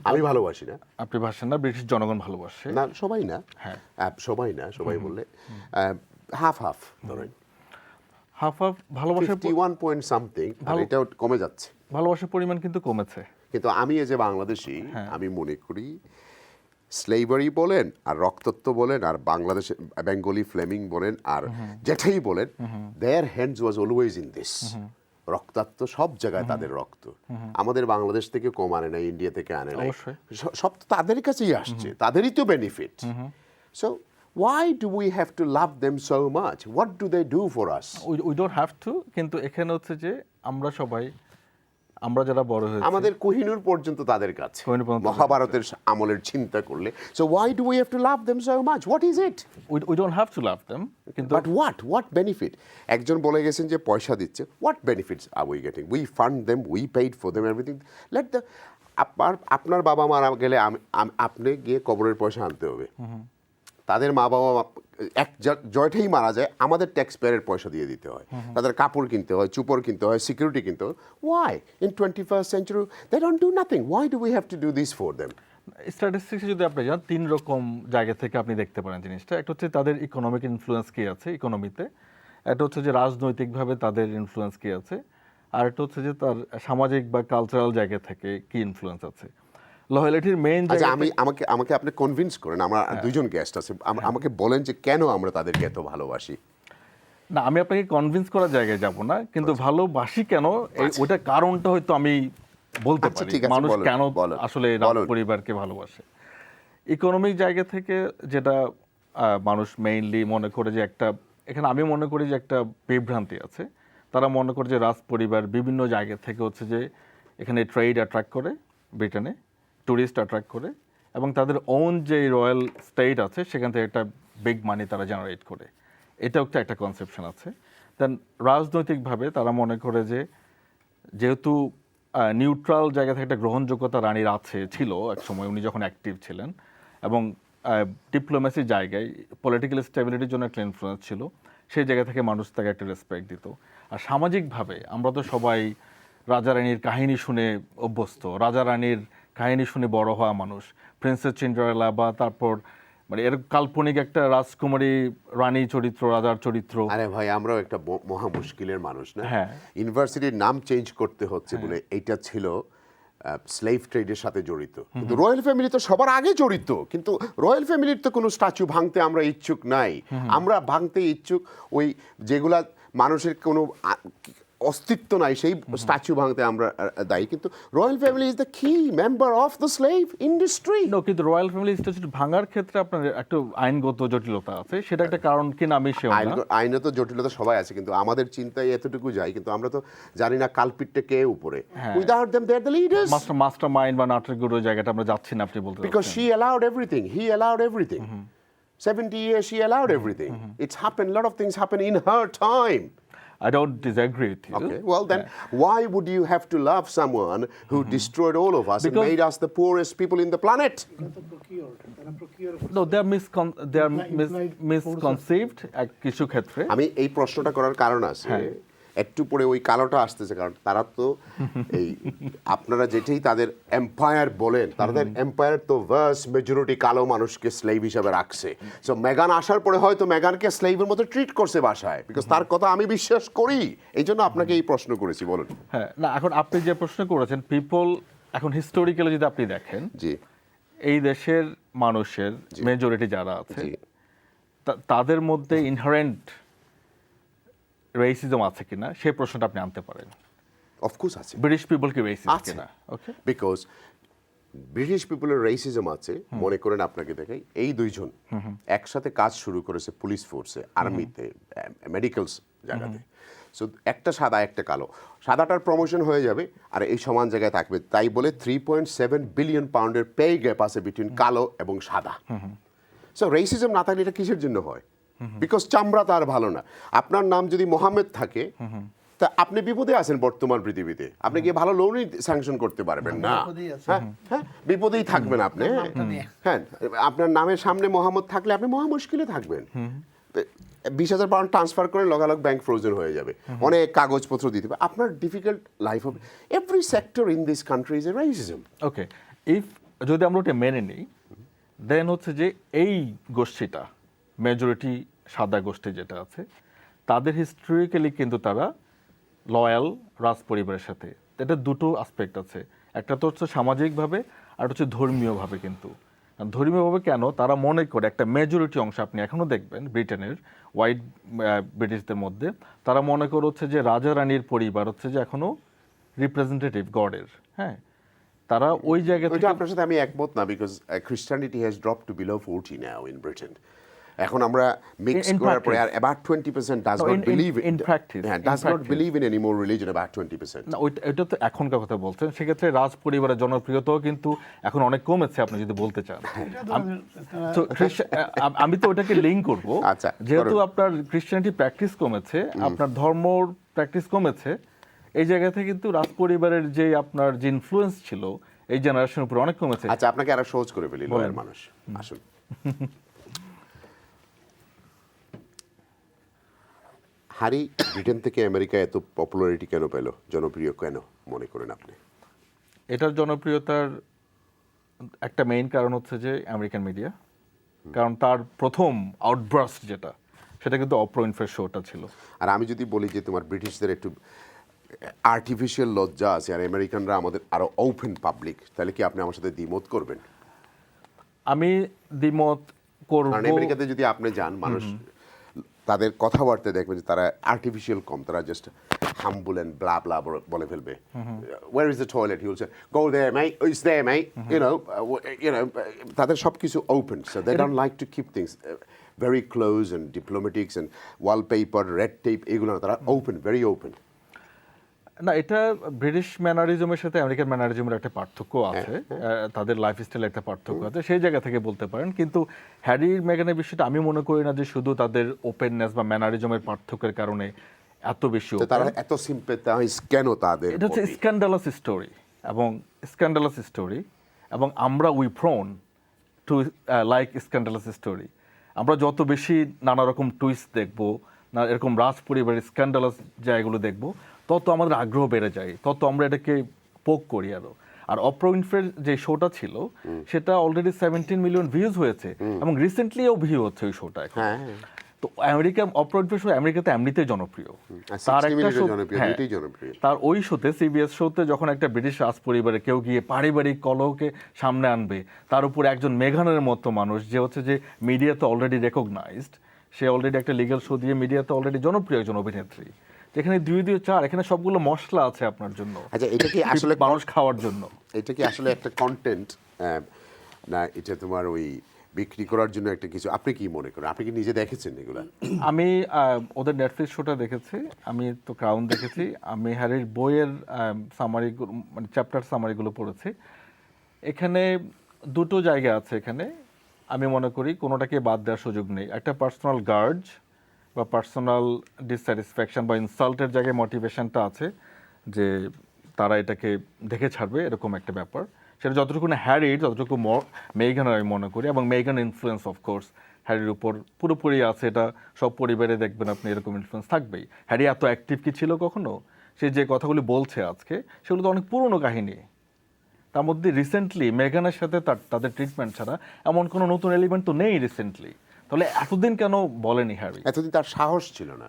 আমি ভালোবাসি না, আপনি ভাসেন না, ব্রিটিশ জনগণ ভালোবাসে না, সবাই না, হ্যাঁ সবাই বললে হাফ ধরেন, হাফ ভালোবাসার 51 পয়েন্ট সামথিং, এটাও কমে যাচ্ছে, ভালোবাসার পরিমাণ কিন্তু কমেছে। কিন্তু আমি এই যে বাংলাদেশি, আমি মনে করি স্লেভারি বলেন আর রক্তত্ব বলেন আর বাংলাদেশে বেঙ্গলি ফ্লেমিং বলেন আর যেটাই বলেন, their hands was always in this. রক্তাক্ত সব জায়গায় তাদের রক্ত, আমাদের বাংলাদেশ থেকে কম আনে না, ইন্ডিয়া থেকে আনে না, সব তাদের কাছেই আসছে, তাদেরই তো benefit. So why do we have to love them so much? What do they do for us? We don't have to, কিন্তু এখানে হচ্ছে যে আমরা যারা বড় হয়েছি, আমাদের কোহিনূর পর্যন্ত তাদের কাছে, মহাভারতের আমলের চিন্তা করলে, so why do we have to love them so much? What is it? We don't have to love them, কিন্তু But what benefit? একজন বলে গেছেন যে পয়সা দিচ্ছে, what benefits are we getting? We fund them, we paid for them, everything. Let the আপনার বাবা মারা গেলে আপনি গিয়ে কবরের পয়সা আনতে হবে। তাদের মা বাবা এক জয়টাই মারা যায়, আমাদের ট্যাক্স পেয়ারের পয়সা দিয়ে দিতে হয়, তাদের কাপড় কিনতে হয়, চুপড় কিনতে হয়, সিকিউরিটি কিনতে হয়। Why? In 21st century they don't do nothing. Why do we have to do this for them? স্ট্যাটিস্টিক্সে যদি আপনি যান, 3 রকম জায়গা থেকে আপনি দেখতে পারেন জিনিসটা। একটা হচ্ছে তাদের ইকোনমিক ইনফ্লুয়েন্স কি আছে ইকোনমিতে, একটা হচ্ছে যে রাজনৈতিকভাবে তাদের ইনফ্লুয়েন্স কি আছে, আর একটা হচ্ছে যে তার সামাজিক বা কালচারাল জায়গা থেকে কি ইনফ্লুয়েন্স আছে। লয়ালিটির মেইন আচ্ছা, আমাকে আপনি কনভিন্স করেন, আমার দুইজন গেস্ট আছে, আমাকে বলেন যে কেন আমরা তাদেরকে এত ভালোবাসি। না, আমি আপনাকে কনভিন্স করার জায়গায় যাব না, কিন্তু ভালোবাসি কেন ওটা কারণটা হয়তো আমি বলতে পারি, মানুষ কেন আসলে রাজ পরিবারকে ভালোবাসে। ইকোনমিক জায়গা থেকে যেটা মানুষ মেইনলি মনে করে যে এখানে আমি মনে করি যে একটা বিভ্রান্তি আছে। তারা মনে করে যে রাজ পরিবার বিভিন্ন জায়গা থেকে হচ্ছে যে এখানে ট্রেড অ্যাট্রাক্ট করে, ব্রিটেনে ট্যুরিস্ট অ্যাট্রাক্ট করে, এবং তাদের ওন যে রয়্যাল স্টেট আছে সেখান থেকে একটা বিগ মানি তারা জেনারেট করে। এটাও একটা কনসেপশন আছে। দেন রাজনৈতিকভাবে তারা মনে করে যে যেহেতু নিউট্রাল জায়গা থেকে একটা গ্রহণযোগ্যতা রানীর ছিল এক সময়, উনি যখন অ্যাক্টিভ ছিলেন, এবং ডিপ্লোমেসির জায়গায় পলিটিক্যাল স্টেবিলিটির জন্য একটা ইনফ্লুয়েন্স ছিল, সেই জায়গা থেকে মানুষ তাকে একটা রেসপেক্ট দিত। আর সামাজিকভাবে আমরা তো সবাই রাজা রানীর কাহিনী শুনে অভ্যস্ত, রাজা রানীর কাহিনী শুনে বড় হওয়া মানুষ, প্রিন্সেস সিন্ডারেলা বা তারপর মানে এর কাল্পনিক একটা রাজকুমারী রানী চরিত্র, রাজার চরিত্র। আরে ভাই, আমরাও একটা মহা মুশকিলের মানুষ না? ইউনিভার্সিটির নাম চেঞ্জ করতে হচ্ছে বলে এইটা ছিল স্লেভ ট্রেডের সাথে জড়িত, কিন্তু রয়্যাল ফ্যামিলি তো সবার আগে জড়িত। কিন্তু রয়্যাল ফ্যামিলির তো কোনো স্ট্যাচু ভাঙতে আমরা ইচ্ছুক নাই। আমরা ভাঙতে ইচ্ছুক ওই যেগুলা মানুষের কোনো অস্তিত্ব নাই, সেই স্ট্যাচু ভাঙতে আমরা দায়ী। কিন্তু রয়্যাল ফ্যামিলি ইজ দ্য কি member of the slave industry. কিন্তু রয়্যাল ফ্যামিলি স্ট্যাচু ভাঙার ক্ষেত্রে আপনার একটা আইনগত জটিলতা আছে, সেটা একটা কারণ কিনা আমি আইনত জটিলতা সবাই আছে, কিন্তু আমাদের চিন্তায় এতটুকু যায়, কিন্তু আমরা তো জানি না কালপিটটা কে উপরে। Without them they are the leaders. Master mind বা নাটকগুলো জায়গাটা আমরা যাচ্ছি না, আপনি বলতে। Because she allowed everything, he allowed everything. 70 years she allowed everything. It's happened, a lot of things happen in her time. I don't disagree with you. Okay, well then, why would you have to love someone who destroyed all of us and made us the poorest people in the planet? No, they are misconceived কিছু ক্ষেত্রে। আমি এই প্রশ্নটা করার কারণ আছে, একটু পরে ওই কালোটা আসতেছে, কারণ তারা তো এই আপনারা যেটাই তাদের এম্পায়ার বলেন, তাদের এম্পায়ার তো ভার্স মেজরিটি কালো মানুষকে স্লেভ হিসাবে রাখছে। সো মেগান আসার পরে হয়তো মেগানকে স্লেভের মতো ট্রিট করছে বাসায়, বিকজ তার কথা আমি বিশ্বাস করি, এই জন্য আপনাকে এই প্রশ্ন করেছি। বলুন। হ্যাঁ, না, এখন আপনি যে প্রশ্ন করেছেন, পিপল এখন হিস্টোরিক্যালি যদি আপনি দেখেন, জি, এই দেশের মানুষের মেজরিটি যারা আছে তাদের মধ্যে ইনহারেন্ট রেসিজম আছে কিনা সেই প্রশ্নটা আপনি আনতে পারেন। অফকোর্স আছে। ব্রিটিশ পিপল কি রেসিস্ট কিনা? ওকে, বিকজ ব্রিটিশ পিপলের রেসিজম আছে। মনে করেন আপনাকে দেখাই, এই দুইজন একসাথে কাজ শুরু করেছে পুলিশ ফোর্সে, আর্মিতে, মেডিকেল জায়গাতে। সো একটা সাদা একটা কালো, সাদাটার প্রমোশন হয়ে যাবে আর এই সমান জায়গায় থাকবে, তাই বলে 3.7 বিলিয়ন পাউন্ডের পে গ্যাপ আছে বিটুইন কালো এবং সাদা। সো রেসিজম না থাকলে এটা কিসের জন্য হয়? বিকজ চামড়া তার ভালো না। আপনার নাম যদি মোহাম্মদ থাকে, তা আপনি বিপদে আছেন বর্তমান পৃথিবীতে, আপনি কি ভালো লোনই স্যাংশন করতে পারবেন না? হ্যাঁ, বিপদেই থাকবেন আপনি। হ্যাঁ, আপনার নামের সামনে মোহাম্মদ থাকলে আপনি মহা মুশকিলে থাকবেন। 20,000 পাউন্ড ট্রান্সফার করে লগালগ ব্যাংক ফ্রোজেন হয়ে যাবে, অনেক কাগজপত্র দিতে হবে, আপনার ডিফিকাল্ট লাইফ হবে। Every sector in this country is a racism. Okay, যদি আমরা ওটা মেনে নিই, দেন হচ্ছে যে এই গোষ্ঠীটা মেজরিটি সাদা গোষ্ঠী যেটা আছে, তাদের হিস্টোরিক্যালি কিন্তু তারা লয়াল রাজ পরিবারের সাথে। এটা দুটো আসপেক্ট আছে, একটা তো হচ্ছে সামাজিকভাবে, আর হচ্ছে ধর্মীয়ভাবে। কিন্তু ধর্মীয়ভাবে কেন তারা মনে করে, একটা মেজরিটি অংশ আপনি এখনও দেখবেন ব্রিটেনের হোয়াইট ব্রিটিশদের মধ্যে, তারা মনে করে হচ্ছে যে রাজা রানীর পরিবার হচ্ছে যে এখনো রিপ্রেজেন্টেটিভ গডের। হ্যাঁ, তারা ওই জায়গা থেকে। আপনার সাথে আমি একমত না, because খ্রিস্টানিটি has drop to below 40 now in Britain. এখন আমরা মিক্স In করার পরে আর practice. about 20% does No, not in believe in practice. does in not practice. believe in any more religion about 20%. না এটা তো এখনকার কথা বলছেন, সেক্ষেত্রে রাজ পরিবারের জনপ্রিয়তাও কিন্তু এখন অনেক কমেছে আপনি যদি বলতে চান। তো আমি তো ওটাকে লিঙ্ক করব, আচ্ছা, যেহেতু আপনার ক্রিশ্চিয়ানিটি প্র্যাকটিস কমেছে, আপনার ধর্মর প্র্যাকটিস কমেছে, এই জায়গা থেকে কিন্তু রাজ পরিবারের যে আপনার যে ইনফ্লুয়েন্স ছিল এই জেনারেশনের উপর অনেক কমেছে। আচ্ছা, আপনাকে আরো সহজ করে ফেলি, লয়ার মানুষ আসুন। হ্যারি ব্রিটেন থেকে আমেরিকা এত পপুলারিটি কেন পেল, জনপ্রিয় কেন মনে করেন আপনি? এটার জনপ্রিয়তার একটা মেইন কারণ হচ্ছে যে আমেরিকান মিডিয়া, কারণ তার প্রথম আউটব্রাস্ট যেটা, সেটা কিন্তু অপ্রা উইনফ্রে শোটা ছিল। আর আমি যদি বলি যে তোমার ব্রিটিশদের একটু আর্টিফিশিয়াল লজ্জা আছে আর আমেরিকানরা আমাদের আরো ওপেন পাবলিক, তাহলে কি আপনি আমার সাথে দ্বিমত করবেন? আমি দ্বিমত করব, কারণ আমেরিকাতে যদি আপনি যান, মানুষ তাদের কথাবার্তা দেখবেন যে তারা আর্টিফিশিয়াল কম, তারা just humble and blah blah বলে ফেলবে। Where is the toilet, he will say go there mate, it's there mate, you know তাদের সবকিছু open, so they don't like to keep things very close and diplomatics and wallpaper, red tape, এগুলো না, তারা open, very open. না, এটা British ম্যানারিজমের সাথে American ম্যানারিজমের একটা পার্থক্য আছে, তাদের লাইফস্টাইলে একটা পার্থক্য আছে, সেই জায়গা থেকে বলতে পারেন। কিন্তু হ্যারি মেগানের বিষয়টা আমি মনে করি না যে শুধু তাদের ওপেননেস বা ম্যানারিজমের পার্থক্যের কারণে এত বেশি তারা এত সিম্প্যাথাইজ কেন তাদের। এটা হচ্ছে স্ক্যান্ডালাস স্টোরি, এবং আমরা we prone to like scandalous story. আমরা যত বেশি নানা রকম টুইস্ট দেখবো, না এরকম রাজ পরিবারের স্ক্যান্ডালাস জায়গাগুলো দেখবো, তত আমাদের আগ্রহ বেড়ে যায়, তত আমরা এটাকে পোক করি আরো। আর অপ্রা উইনফ্রের যে শোটা ছিল সেটা অলরেডি 17 মিলিয়ন ভিউজ হয়েছে, এবং রিসেন্টলিও ভিউ হচ্ছে ওই শোটা। তো অপ্রা উইনফ্রে শো আমেরিকাতে এমনিতেই জনপ্রিয়। তার একটা শো, তার ওই শোতে, সিবিএস শোতে, যখন একটা ব্রিটিশ রাজ পরিবারে কেউ গিয়ে পারিবারিক কলহকে সামনে আনবে, তার উপর একজন মেগানের মতো মানুষ যে হচ্ছে যে মিডিয়াতে অলরেডি রেকগনাইজড, সে অলরেডি একটা লিগ্যাল শো দিয়ে মিডিয়াতে অলরেডি জনপ্রিয় একজন অভিনেত্রী, যেখানে 2-2-4 এখানে সবগুলো মশলা আছে আপনার জন্য। আচ্ছা, এটা কি আসলে মানুষ খাওয়ার জন্য? এটা কি আসলে একটা কন্টেন্ট না এটা তোমার ওই বিক্রি করার জন্য একটা কিছু? আপনি কি মনে করেন? আপনি কি নিজে দেখেছেন এগুলা? আমি ওদের নেটফ্লিক্স শোটা দেখেছি, আমি তো ক্রাউন দেখেছি, আমি হ্যারির বইয়ের সামারি, মানে চ্যাপ্টার সামারিগুলো পড়েছি। এখানে দুটো জায়গা আছে, এখানে আমি মনে করি কোনোটাকে বাদ দেওয়ার সুযোগ নেই। একটা পার্সোনাল গার্জ বা পার্সোনাল ডিসস্যাটিসফ্যাকশন বা ইনসাল্টের জায়গায় মোটিভেশনটা আছে, যে তারা এটাকে দেখে ছাড়বে, এরকম একটা ব্যাপার। সেটা যতটুকু না হ্যারির, ততটুকু মেগানের আমি মনে করি, এবং মেগান ইনফ্লুয়েন্স অফকোর্স হ্যারির উপর পুরোপুরি আছে। এটা সব পরিবারে দেখবেন আপনি, এরকম ইনফ্লুয়েন্স থাকবেই। হ্যারি এত অ্যাক্টিভ কি ছিল কখনো? সে যে কথাগুলি বলছে আজকে, সেগুলো তো অনেক পুরনো কাহিনী। তার মধ্যে রিসেন্টলি মেগানের সাথে তাদের ট্রিটমেন্ট ছাড়া এমন কোনো নতুন এলিমেন্ট তো নেই রিসেন্টলি। তাহলে এতদিন কেন বলেনি হ্যারি? এতদিন তার সাহস ছিল না,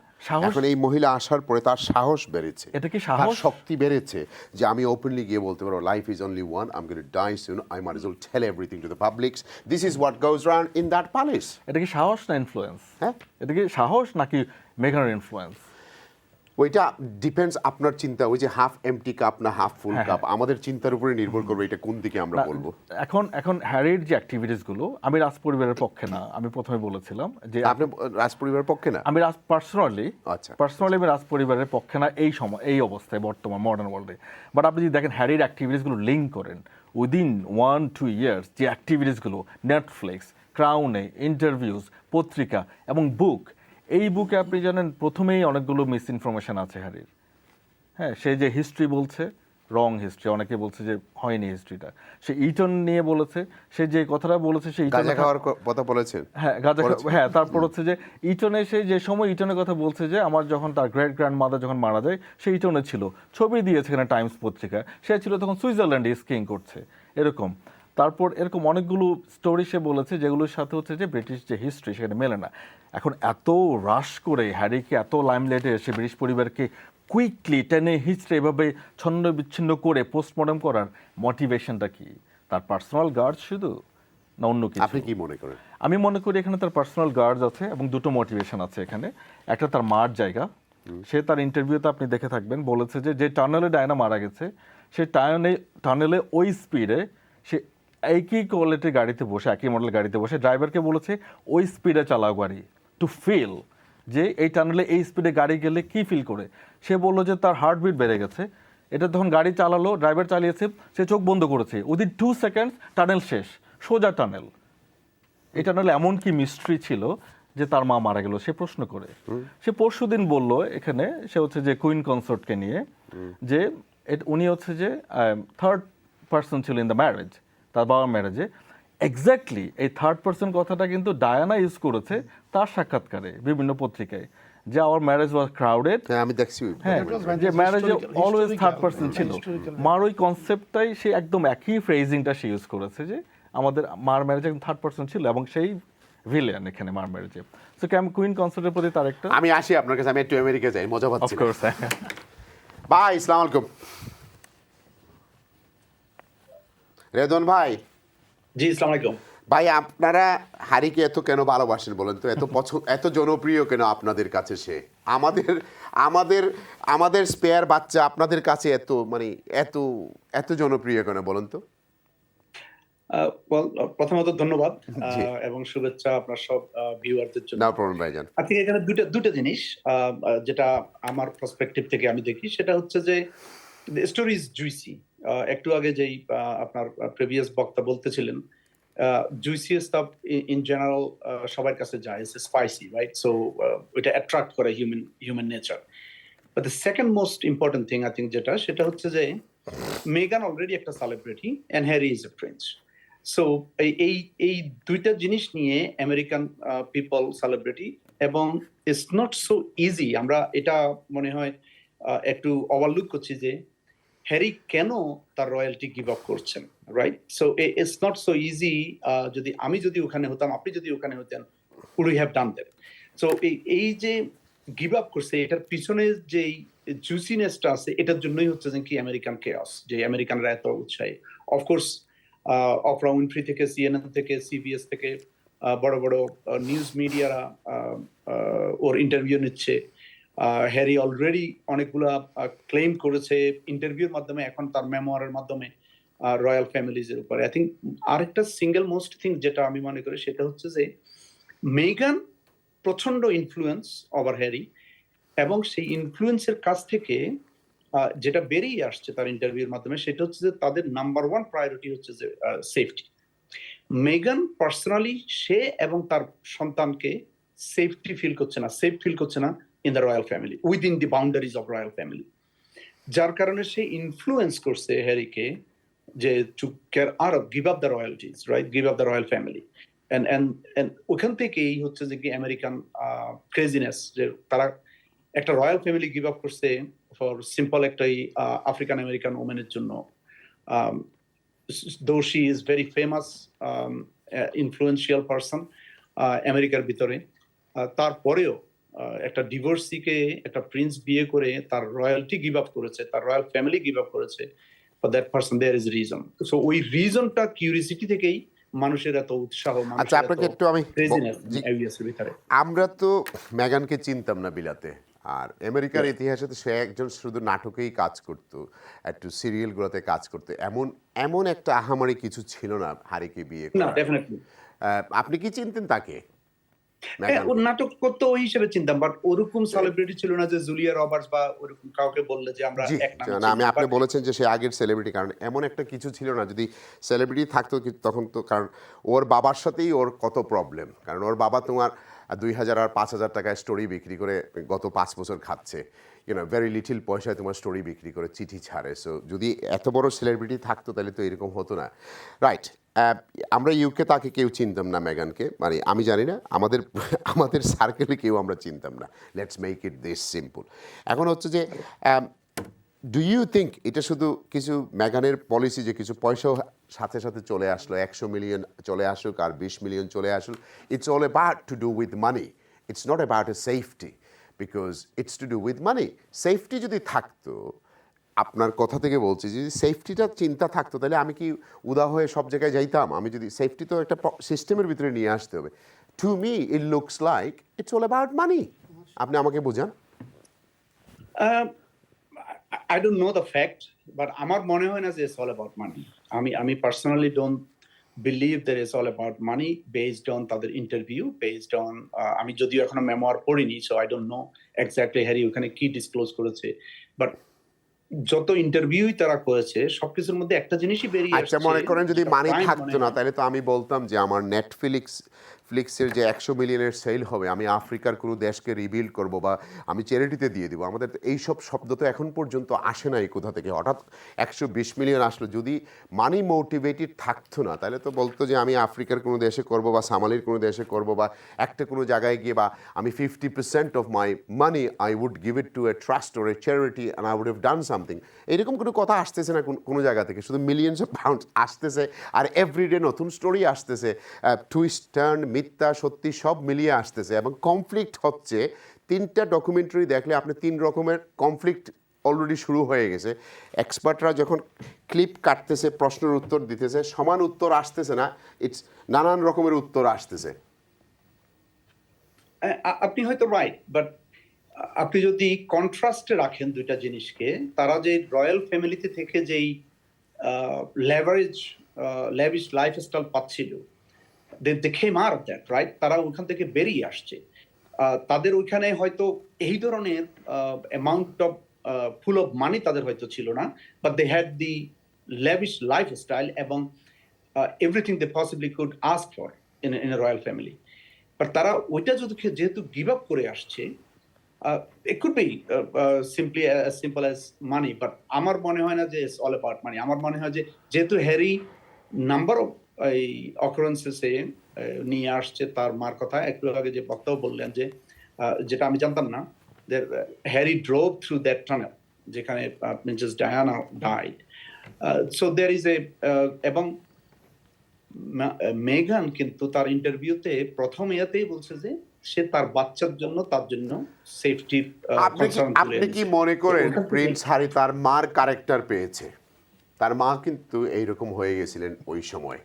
এখন এই মহিলা আসার পরে তার সাহস বেড়েছে। এটা কি সাহস? শক্তি বেড়েছে যে আমি ওপেনলি গিয়ে বলতে পারবো, life is only one, I am going to die soon, I might as well tell everything to the public, this is what goes on in that palace. এটা কি সাহস না ইনফ্লুয়েন্স? হ্যাঁ, এটা কি সাহস নাকি মেগানের ইনফ্লুয়েন্স? ওইটা ডিপেন্ডস আপনার চিন্তা, ওই যে হাফ এমটি কাপ না হাফ ফুল কাপ, আমাদের চিন্তার উপরে নির্ভর করবে এটা কোন দিকে আমরা বলবো। এখন হ্যারির যে অ্যাক্টিভিটিসগুলো, আমি রাজ পরিবারের পক্ষে না, আমি প্রথমে বলেছিলাম যে আপনি রাজ পরিবারের পক্ষে না। আমি পার্সোনালি আমি রাজ পরিবারের পক্ষে না এই সময়, এই অবস্থায়, বর্তমান মডার্ন ওয়ার্ল্ডে। বাট আপনি যদি দেখেন হ্যারির অ্যাক্টিভিটিসগুলো লিঙ্ক করেন উইদিন 1-2 ইয়ার্স, যে অ্যাক্টিভিটিসগুলো নেটফ্লিক্স, ক্রাউনে, ইন্টারভিউজ, পত্রিকা এবং বুক, এই বুকে আপনি জানেন প্রথমেই অনেকগুলো মিস ইনফরমেশন আছে হ্যারির। হ্যাঁ, সে যে হিস্ট্রি বলছে, রং হিস্ট্রি, অনেকে বলছে যে হয়নি হিস্ট্রিটা, সে ইটন নিয়ে বলেছে, সে যে কথাটা বলেছে সে গাঁজা খাওয়ার কথা বলেছেন। হ্যাঁ, গাঁজা, হ্যাঁ, তারপর হচ্ছে যে ইটনে, সে যে সময় ইটনের কথা বলছে যে আমার যখন তার গ্রেট গ্র্যান্ডমাদার যখন মারা যায়, সে ইটনে ছিল, ছবি দিয়েছে এখানে টাইমস পত্রিকা, সে ছিল তখন সুইজারল্যান্ডে স্কিইং করছে, এরকম। তারপর এরকম অনেকগুলো স্টোরি সে বলেছে যেগুলোর সাথে হচ্ছে যে ব্রিটিশ যে হিস্ট্রি সেখানে মেলে না। এখন এত রাশ করে হ্যারিকে এত লাইমলাইটে এসে ব্রিটিশ পরিবারকে কুইকলি টেনে হিস্ট্রি এভাবে ছন্ন বিচ্ছিন্ন করে পোস্টমর্টম করার মোটিভেশনটা কি? তার পার্সোনাল গার্ড শুধু, না অন্য কিছু? আপনি কি মনে করেন? আমি মনে করি এখানে তার পার্সোনাল গার্ড আছে এবং দুটো মোটিভেশন আছে এখানে। একটা তার মার জায়গা, সে তার ইন্টারভিউতে আপনি দেখে থাকবেন বলেছে যে টানেলে ডায়না মারা গেছে, সে টানেলে ওই স্পিডে সে একই কোয়ালিটির গাড়িতে বসে, একই মডেল গাড়িতে বসে ড্রাইভারকে বলেছে ওই স্পিডে চালাও গাড়ি, টু ফিল যে এই টানেলে এই স্পিডে গাড়ি গেলে কি ফিল করে। সে বললো যে তার হার্টবিট বেড়ে গেছে। এটা তখন গাড়ি চালালো, ড্রাইভার চালিয়েছে, সে চোখ বন্ধ করেছে, উইদিন 2 সেকেন্ডস টানেল শেষ, সোজা টানেল। এই টানেল এমন কি মিস্ট্রি ছিল যে তার মা মারা গেল, সে প্রশ্ন করে। সে পরশুদিন বলল এখানে, সে হচ্ছে যে কুইন কনসর্টকে নিয়ে, যে উনি হচ্ছে যে থার্ড পার্সন ছিল ইন দ্য ম্যারেজ, তার বাবার ম্যারেজে। এক্স্যাক্টলি এই থার্ড পার্সন কথাটা কিন্তু ডায়ানা ইউজ করেছে তার সাক্ষাৎকারে বিভিন্ন পত্রিকায়, যে আওয়ার ম্যারেজ ওয়াজ ক্রাউডেড। আমি দেখছি, হ্যাঁ, যে ম্যারেজে অলওয়েজ থার্ড পার্সন ছিল। মার ওই কনসেপ্টটাই সে একদম একই ফ্রেজিংটা সে ইউজ করেছে, যে আমাদের মার ম্যারেজে একদম থার্ড পার্সন ছিল, এবং সেই ভিলেন এখানে মার ম্যারেজে। সো ক্যাম কুইন কনসার্টের প্রতি তার একটা, আমি আসি আপনার কাছে, আমি একটু আমেরিকা যাই, মজা পাচ্ছি। অফকোর্স। ভাই আসসালামু আলাইকুম। রেদন ভাই। জি, আসসালামু আলাইকুম ভাই, আপনারা হারিকে এত কেন ভালোবাসেন বলেন তো? এত পছন্দ, এত জনপ্রিয় কেন আপনাদের কাছে সে? আমাদের আমাদের আমাদের স্পেয়ার বাচ্চা আপনাদের কাছে এত মানে এত এত জনপ্রিয় কেন বলেন তো? প্রথমত ধন্যবাদ এবং শুভেচ্ছা আপনার সব ভিউয়ারদের জন্য। নো প্রবলেম ভাইজান। আই থিংক এখানে দুটো জিনিস যেটা আমার পার্সপেক্টিভ থেকে আমি দেখি, সেটা হচ্ছে যে স্টোরি ইজ জুইসি। একটু আগে যেই আপনার প্রিভিয়াস বক্তা বলতেছিলেন, জুইসি স্টাফ ইন জেনারেল সবার কাছে যায়, ইটস স্পাইসি, রাইট? সো এটা অ্যাট্রাক্ট করে human nature. But the second most important thing I think যেটা, সেটা হচ্ছে যে মেগান অলরেডি একটা celebrity and Harry is A Prince. So এই দুইটা জিনিস নিয়ে আমেরিকান পিপল সেলিব্রিটি, এবং ইটস নট সো ইজি। আমরা এটা মনে হয় একটু ওভারলুক করছি যে হ্যারি কেন তার রয়্যালটি গিভ আপ করছেন, right? So it's not so easy. আমি যদি ওখানে হতাম, আপনি যদি ওখানে হতেন, would we have done that? So এই যে গিভ আপ করছে, এটার পিছনে যে জুসিনেসটা আছে, এটার জন্যই হচ্ছে যে কি আমেরিকান কেয়াস, যে আমেরিকানরা এত উৎসাহী। অফকোর্স অফরা উইনফ্রি থেকে, সিএনএন থেকে, সিবিএস থেকে বড় বড় নিউজ মিডিয়ারা ওর ইন্টারভিউ নিচ্ছে। হ্যারি অলরেডি অনেকগুলা ক্লেম করেছে ইন্টারভিউর মাধ্যমে, এখন তার মেমোয়ারের মাধ্যমে রয়্যাল ফ্যামিলিজের উপরে। আই থিঙ্ক আরেকটা সিঙ্গেল মোস্ট থিং যেটা আমি মনে করি, সেটা হচ্ছে যে মেগান প্রচন্ড ইনফ্লুয়েন্স ওভার হ্যারি, এবং সেই ইনফ্লুয়েন্সের কাছ থেকে যেটা বেরিয়ে আসছে তার ইন্টারভিউর মাধ্যমে, সেটা হচ্ছে যে তাদের নাম্বার ওয়ান প্রায়োরিটি হচ্ছে যে সেফটি। মেগান পার্সোনালি সে এবং তার সন্তানকে সেফ ফিল করছে না in the royal family, within the boundaries of royal family. যার কারণে সে ইনফ্লুয়েন্স করছে হ্যারিকে যে to care or give up the royalties, right? Give up the royal family. And ওখান থেকেই হচ্ছে যে কি আমেরিকান ক্রেজিনেস, যে তারা একটা রয়্যাল ফ্যামিলি গিভ আপ করছে ফর সিম্পল একটাই আফ্রিকান আমেরিকান ওমেনের জন্য। Though she is very famous influential person আমেরিকার ভিতরে, তারপরেও একটা ডিভোর্সিকে একটা প্রিন্স বিয়ে করে তার রয়্যালটি গিভ আপ করেছে, তার রয়্যাল ফ্যামিলি গিভ আপ করেছে। For that person there is reason. So ওই রিজনটা, কিউরিসিটি থেকেই মানুষের এত উৎসাহ। আচ্ছা, আপনাকে একটু আমি, ভিতরে আমরা তো মেগানকে চিনতাম না বিলাতে, আর আমেরিকার ইতিহাসে তো সে একজন শুধু নাটকেই কাজ করতো, একটু সিরিয়ালগুলোতে কাজ করতো, এমন একটা আহামরি কিছু ছিল না হ্যারিকে বিয়ে করা। আপনি কি চিনতেন তাকে? ওর নাটক করতে ওই হিসেবে চিন্তাম, বাট ওরকম সেলিব্রিটি ছিল না যে জুলিয়া রবার্টস বা ওরকম কাউকে বললে যে আমরা এক নামে। আপনি বলেছেন যে সে আগের সেলিব্রিটি, কারণ এমন একটা কিছু ছিল না। যদি সেলিব্রিটি থাকতো তখন তো, কারণ ওর বাবার সাথেই ওর কত প্রবলেম, কারণ ওর বাবা তোমার 2000 আর 5000 টাকায় স্টোরি বিক্রি করে গত 5 বছর খাচ্ছে। ভেরি লিটিল পয়সায় তোমার স্টোরি বিক্রি করে চিঠি ছাড়ে। সো যদি এত বড় সেলিব্রিটি থাকতো তাহলে তো এরকম হতো না, রাইট? আমরা ইউকে তাকে কেউ চিনতাম না মেগানকে, মানে আমি জানি না, আমাদের সার্কেলে কেউ আমরা চিনতাম না। Let's make it this simple. এখন হচ্ছে যে ডু ইউ থিঙ্ক এটা শুধু কিছু মেগানের পলিসি, যে কিছু পয়সাও সাথে সাথে চলে আসলো, 100 মিলিয়ন চলে আসুক আর 20 মিলিয়ন চলে আসুক, it's all about to do with money, it's not about a safety, because it's to do with money. Safety যদি থাকতো, আপনার কথা থেকে বলছি, যদি সেফটিটা চিন্তা থাকতো তাহলে আমি কি উদা হয়ে সব জায়গায় যাইতাম? আমি যদি সেফটি তো একটা সিস্টেমের ভিতরে নিয়ে আসতে হবে। To me it looks like it's all about মানি। আপনি আমাকে বোঝান। I don't know the fact, but আমার মনে হয় না যে it's all about money. আমি personally don't believe that it's all about money based on তাদের ইন্টারভিউ, based on আমি যদিও এখনো মেমোয়ার পড়িনি, so I don't know exactly Harry ওখানে কি ডিসক্লোজ করেছে, বাট যত ইন্টারভিউই তারা করেছে সবকিছুর মধ্যে একটা জিনিসই বেরিয়ে আসছে। আচ্ছা, মনে করেন যদি সেটা মানি crime থাকতো মনে না, হয়। তাহলে তো আমি বলতাম যে আমার নেটফ্লিক্সের যে 100 মিলিয়নের সেল হবে, আমি আফ্রিকার কোনো দেশকে রিবিল্ড করব বা আমি চ্যারিটিতে দিয়ে দিব। আমাদের তো এইসব শব্দ তো এখন পর্যন্ত আসে নাই কোথা থেকে, হঠাৎ 120 মিলিয়ন আসলো। যদি মানি মোটিভেটেড থাকতো না, তাহলে তো বলতো যে আমি আফ্রিকার কোনো দেশে করব বা সামালির কোনো দেশে করব, বা একটা কোনো জায়গায় গিয়ে, বা আমি 50% off my money I would give it to a trust or a charity and I would have done something. এরকম কোনো কথা আসতেছে না কোনো জায়গা থেকে, শুধু মিলিয়নস অফ পাউন্ডস আসতেছে, আর এভরিডে নতুন স্টোরি আসতেছে, টুইস্ট টার্ন, মিথ্যা সত্যি সব মিলিয়ে আসতেছে, এবং কনফ্লিক্ট হচ্ছে। 3টা ডকুমেন্টারি দেখলে আপনি 3 রকমের কনফ্লিক্ট অলরেডি শুরু হয়ে গেছে। এক্সপার্টরা যখন ক্লিপ কাটতেছে, প্রশ্নের উত্তর দিতেছে, সমান উত্তর আসতেছে না, ইটস নানান রকমের উত্তর আসতেছে। আপনি হয়তো রাইট, বাট আপনি যদি কন্ট্রাস্টে রাখেন দুইটা জিনিসকে, তারা যে রয়্যাল ফ্যামিলিতে থেকে যেই ল্যাভিশ লাইফস্টাইল পাচ্ছিল, they came out of that, right? তারা ওখান থেকে বেরিয়ে আসছে। তাদের ওইখানে হয়তো এই ধরনের amount of full of money তাদের হয়তো ছিল না, but they had the lavish lifestyle এবং everything they possibly could ask for in a royal family. But তারা ওইটা যেহেতু গিভ আপ করে আসছে, it could be simply as simple as money, but আমার মনে হয় না যে it's all about money. আমার মনে হয় যে যেহেতু হ্যারি নাম্বার অফ এই অকারেন্সেসে নিয়ে আসছে তার মার কথা, একটু আগে যে বক্তাও বললেন যে যেটা আমি জানতাম না, যে Harry drove through that tunnel যেখানে Princess Diana died. So there is a, এবং মেগান কিন্তু তার ইন্টারভিউতে প্রথম ইয়াতেই বলছে যে সে তার বাচ্চার জন্য, তার জন্য সেফটি আপনি কি মনে করেন প্রিন্স হ্যারি তার মার ক্যারেক্টার পেয়েছে? তার মা কিন্তু এইরকম হয়ে গেছিলেন ওই সময়।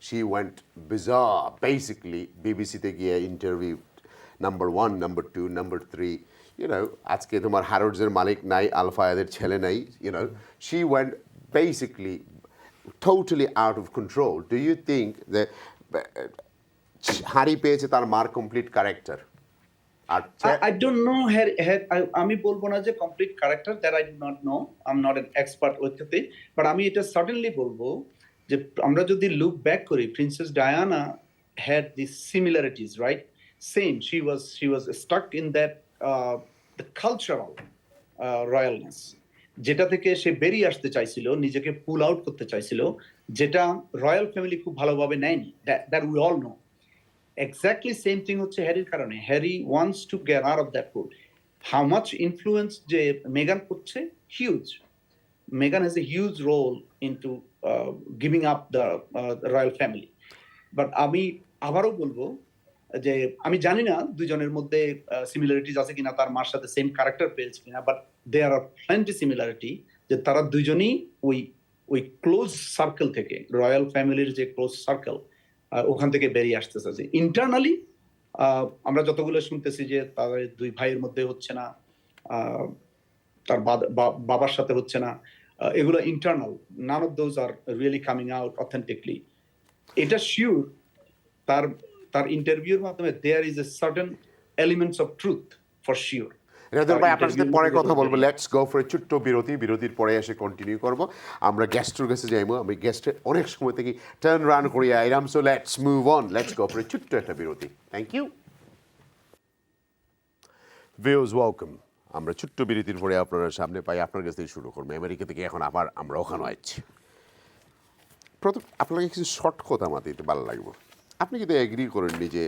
শি ওয়েন্ট বিজার, বেসিকলি বিবিসিতে গিয়ে interview, number 1, number 2, number 3, you know, আজকে তোমার হ্যারোডসের মালিক নাই, আলফায়াদের ছেলে নাই, you know, she went basically totally out of control. Do you think that Harry পেয়েছে তার মার complete character? I don't know, আমি বলবো না যে complete character, that I do not know, I am not an expert ওইটাতে, বাট আমি এটা সার্টেনলি বলবো যে আমরা যদি লুক ব্যাক করি, princess Diana had the similarities, right? Same, she was stuck in that the cultural royalness, যেটা থেকে সে বেরিয়ে আসতে চাইছিল, নিজেকে পুল আউট করতে চাইছিল, যেটা রয়্যাল ফ্যামিলি খুব ভালোভাবে নেয়নি, that we all know. Exactly same thing হচ্ছে হ্যারির কারণে। Harry wants to get out of that pool. How much influence যে মেগান করছে, হিউজ। মেগান has a huge role into giving up the royal family. But আমি আবারও বলবো যে আমি জানি না দুজনের মধ্যে সিমিলারিটিস আছে কিনা, তার মার সাথে সেম ক্যারেক্টার পেয়েছে কিনা, but there are plenty similarity, যে তারা দুজনেই ওই ক্লোজ সার্কেল থেকে, রয়্যাল ফ্যামিলির যে ক্লোজ সার্কেল, ওখান থেকে বেরিয়ে আসতেছে। যে ইন্টারনালি আমরা যতগুলো শুনতেছি যে তাদের 2 ভাইয়ের মধ্যে হচ্ছে না, তার বাবার সাথে হচ্ছে না, এগুলো internal, none of those are really coming out authentically. এটা শিওর তার ইন্টারভিউর মাধ্যমে there is a certain elements of truth for sure. Rezal ভাই, আপনার সাথে পরে কথা বলবো। লেটস গো ফর এ ছোট্ট বিরতি। বিরতির পরে এসে কন্টিনিউ করব। আমরা গেস্টের কাছে যাইবো। আমি গেস্টের অনেক সময় থেকে টার্ন রান করি আইরাম, so let's move on. Let's go for a ছোট্ট একটা বিরতি। Thank you. Viewers, welcome. আমরা ছোট্ট বিরতির পরে আপনারা সামনে পাই, আপনার কাছ থেকে শুরু করবো। আমেরিকা থেকে এখন আবার আমরা ওখানে আছি। প্রথম আপনাকে কিছু শর্ট কথা মাথাতে ভালো লাগবে। আপনি কিন্তু এগ্রি করেননি যে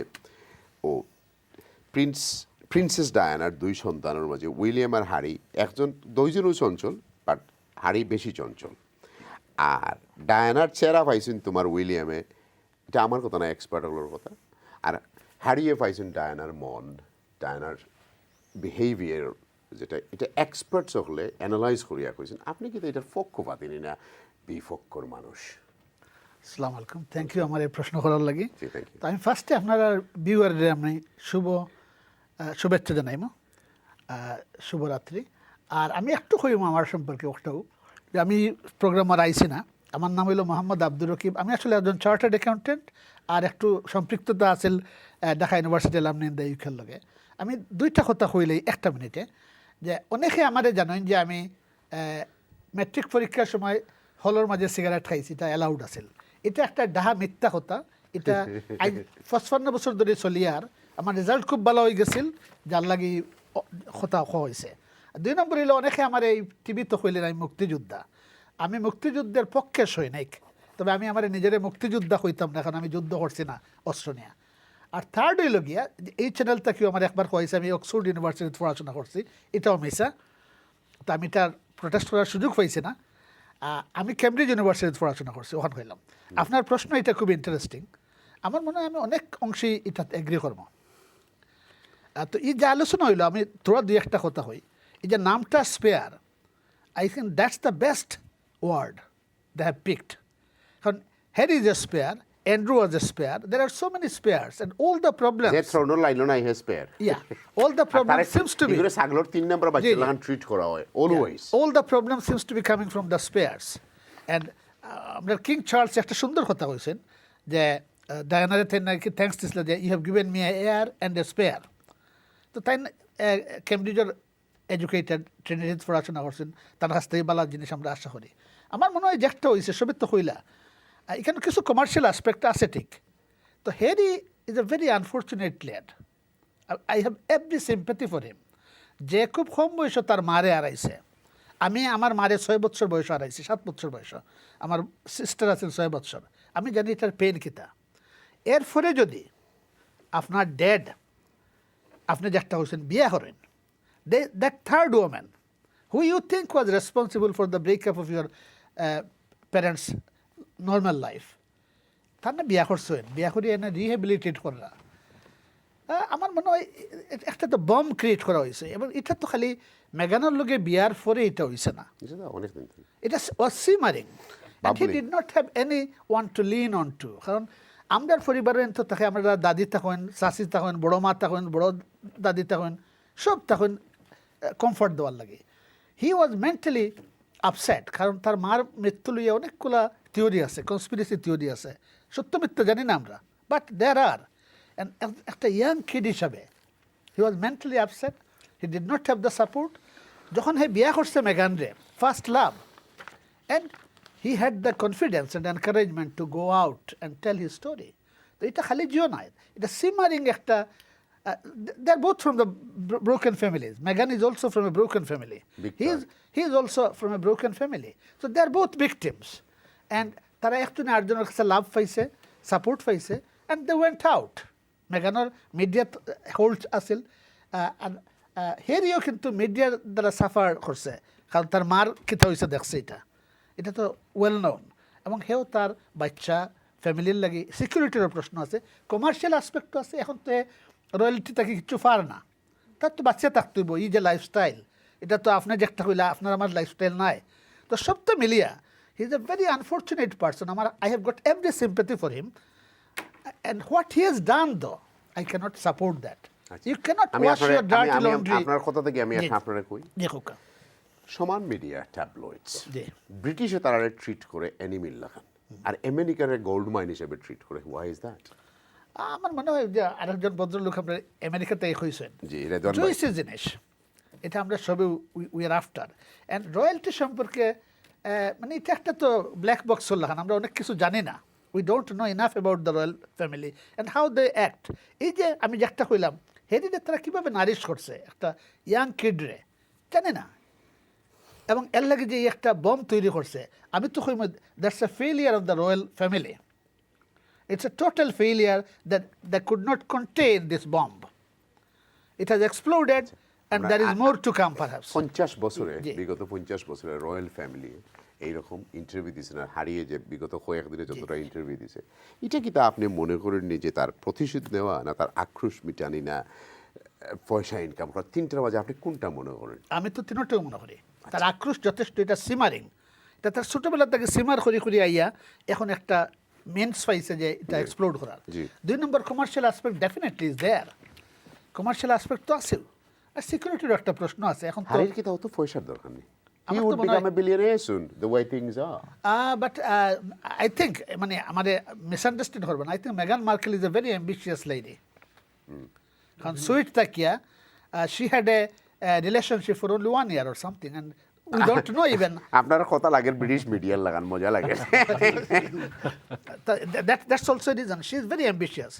প্রিন্সেস ডায়ানার 2 সন্তানের মাঝে উইলিয়াম আর হ্যারি, দুইজনও চঞ্চল, বাট হ্যারি বেশি চঞ্চল। আর ডায়ানার চেহারা পাইছেন তোমার উইলিয়ামে, এটা আমার কথা না, এক্সপার্টগুলোর কথা। আর হ্যারিয়ে পাইছেন ডায়ানার মন, ডায়ানার বিহেভিয়ার, যেটা এটা এক্সপার্টস হলে অ্যানালাইজ করিয়া কইছেন। আপনি কিন্তু এটার পক্ষপাতিনি না বিপক্ষর মানুষ? আসসালামু আলাইকুম, থ্যাংক ইউ আমার এই প্রশ্ন করার লাগে। তো আমি ফার্স্টে আপনারা ভিউয়ারদের আমি শুভেচ্ছা জানাইম, শুভরাত্রি। আর আমি একটু কইম আমার সম্পর্কে ওটাও, যে আমি প্রোগ্রামার আইছি না, আমার নাম হইল মোহাম্মদ আব্দুর রকিব। আমি আসলে একজন চার্টার্ড অ্যাকাউন্টেন্ট আর একটু সম্পৃক্ততা আছে Dhaka university alumni in the ইউকের লগে। আমি দুইটা কথা কইলেই একটা মিনিটে, যে অনেকে আমারে জানেন যে আমি ম্যাট্রিক পরীক্ষার সময় হলের মাঝে সিগারেট খাইছি, এটা অ্যালাউড আছিল। এটা একটা ডাহা মিথ্যা কথা। এটা 55 বছর ধরে চলি, আর আমার রেজাল্ট খুব ভালো হয়ে গেছিল, যার লাগি কথা হয়েছে। 2 নম্বর হইলো অনেকে আমার এই টিভিতে কইলেন আমি মুক্তিযোদ্ধা। আমি মুক্তিযুদ্ধের পক্ষে সৈনিক, তবে আমি আমার নিজের মুক্তিযোদ্ধা হইতাম না, কারণ আমি যুদ্ধ করছি না অস্ত্র নিয়ে। আর থার্ড হইল গিয়া এই চ্যানেলটা কেউ আমার একবার কয়েছে আমি অক্সফোর্ড ইউনিভার্সিটিতে পড়াশোনা করছি, এটাও মিশা। তো আমি তার প্রোটেস্ট করার সুযোগ পাইছি না। আমি কেমব্রিজ ইউনিভার্সিটিতে পড়াশোনা করছি, ওখানে হইলাম। আপনার প্রশ্ন এটা খুব ইন্টারেস্টিং। আমার মনে হয় আমি অনেক অংশেই এটা এগ্রি করব। তো এই যে আলোচনা হইলো, আমি তোরা 2-1টা কথা হই। এই যে নামটা spare, I think that's the best word they have picked. কারণ Harry is a spare, Andrew was a spare. There are so many spares, and all the problems. যে থ্রোনো লাইনো নাই হে spare. Yeah, all the problems seems to be. এগুলো সাগলর 3 number বাচ্চা লাগান treat করা হয় always. All the problems seems to be coming from the spares. And আমরা king Charles একটা সুন্দর কথা কইছেন যে ডায়ানারে তেন নাকি থ্যাঙ্কস দিছিল যে you have given me a heir and a spare. তো তাই কেমব্রিজের এডুকেটেড, ট্রিনিটিতে পড়াশোনা করছেন, তার কাছ থেকে ভালো জিনিস আমরা আশা করি। আমার মনে হয় যে একটা হয়েছে সবের তো হইলা, এখানে কিছু কমার্শিয়াল অ্যাসপেক্ট আছে ঠিক। তো Harry is a very unfortunate lad. I have every sympathy for him. যে খুব কম বয়সে তার মারে হারাইছে। আমি আমার মারে 6 বছর বয়স হারাইছি, 7 বছর বয়স। আমার সিস্টার আছেন 6 বছর। আমি জানি এটার পেন কিতা। এরপরে যদি আপনার ড্যাড, আপনি যে একটা হয়েছেন বিয়ে করেন, that third woman who you think was responsible for the breakup of your parents' normal life, তার না বিয়া করছেন, বিয়া করে এনে রিহেবিলিটেট করা। আমার মনে হয় একটা তো বম ক্রিয়েট করা হয়েছে, এবং এটা তো খালি মেগানের লোকে বিয়ার পরে এটা হয়েছে না, এটা ওয়াজ simmering, and he did not have anyone to lean on to. কারণ আমরা পরিবারের তো থাকে, আমরা দাদি থাকেন, শাশি থাকেন, বড় মা থাকেন, বড় দাদি থাকেন, সব তখন কমফর্ট দেওয়ার লাগে। হি ওয়াজ মেন্টালি আপসেট, কারণ তার মার মৃত্যু লইয়া অনেকগুলা থিওরি আছে, কনস্পিরেসি থিওরি আছে, সত্য মিথ্যা জানি না আমরা, বাট দেয়ার আর। একটা ইয়াং কিড হিসাবে he was mentally upset, he did not have the support. যখন হে বিয়া করছে মেগান রে, first love, and he had the confidence and encouragement to go out and tell his story. তো এটা খালি জিও নয়, এটা সিমারিং একটা। They are both from the broken families. Meghan is also from a broken family. He is also from a broken family. So they are both victims. And তারা একজন আরেকজনের কাছে লাভ পাইছে, সাপোর্ট পাইছে, and they went out. মেগানের media hold আছিল, আর হেরিও কিন্তু মিডিয়ার দ্বারা সাফার করছে, কারণ তার মার কিতা হয়েছে দেখছে, এটা তো ওয়েল নোন। এবং হেও তার বাচ্চা ফ্যামিলির লাগি সিকিউরিটিরও প্রশ্ন আছে, কমার্শিয়াল অ্যাসপেক্টও আছে। এখন তো রয়্যালিটি তাকে কিছু পার না, তার তো বাচ্চা থাকতেইব। এই যে লাইফস্টাইল, এটা তো আপনার যে একটা হইলা, আপনার আমার লাইফস্টাইল নাই, তো সব তো মিলিয়া he is a very unfortunate person. আমার I have got every sympathy for him, and what he has done though I can't support that. You can't wash your dirty laundry. আপনার কথা থেকে আমি আপনারা কই, সমান মিডিয়া ট্যাবলয়েডস ব্রিটিশে তারা ট্রিট করে অ্যানিমিল লাগান, আর আমেরিকার গোল্ড মাইন হিসেবে ট্রিট করে। Why is that? আমার মনে হয় যে আরেকজন ভদ্রলোক আপনার আমেরিকাতে হয়েছেন, জুইসি জিনিস, এটা আমরা সবে we are after. And royalty সম্পর্কে মানে এটা একটা তো ব্ল্যাক বক্স লাগান, আমরা অনেক কিছু জানি না, we don't know enough about the royal family and how they act. এই যে আমি যে একটা কইলাম, হেরিরে তারা কীভাবে নারিশ করছে একটা ইয়াং কিডরে, জানে না, এবং এর লাগে যে একটা বম তৈরি করছে। আমি তো কই that's a failure of the royal family. It's a total failure that could not contain this bomb. It has exploded, and there is more to come perhaps. 50 বছরে, বিগত 50 বছরে রয়্যাল ফ্যামিলি এইরকম ইন্টারভিউ দিয়েছে না, হারিয়ে যে বিগত কয়েকদিনে যতটা ইন্টারভিউ দিয়েছে, এটা কি তা আপনি মনে করেননি যে তার প্রতিশোধ নেওয়া, না তার আক্রোশ মিটানি, না পয়সা ইনকাম করা, তিনটার মাঝে আপনি কোনটা মনে করেন? আমি তো তিনটাও মনে করি। তার আক্রোশ যথেষ্ট, এটা সিমারিং, এটা তার ছোটোবেলা থেকে সিমার করি আইয়া এখন একটা মেন্স পাইছে যে এটা এক্সপ্লোড করার। 2 নম্বর commercial aspect definitely is there, commercial aspect তো আছে, আর সিকিউরিটির একটা প্রশ্ন আছে। এখন তো কি তাও তো পয়সার দরকার নেই, He would become a billionaire soon, the way things are. But I think, মানে আমাদের misunderstood করবেন, I think Meghan Markle is a very ambitious lady. কারণ sweet Takiya, she had a relationship for only 1 year or something, and we don't know even. আপনার কথা লাগে British মিডিয়ার লাগান মজা লাগে। That's also a reason. She is very ambitious.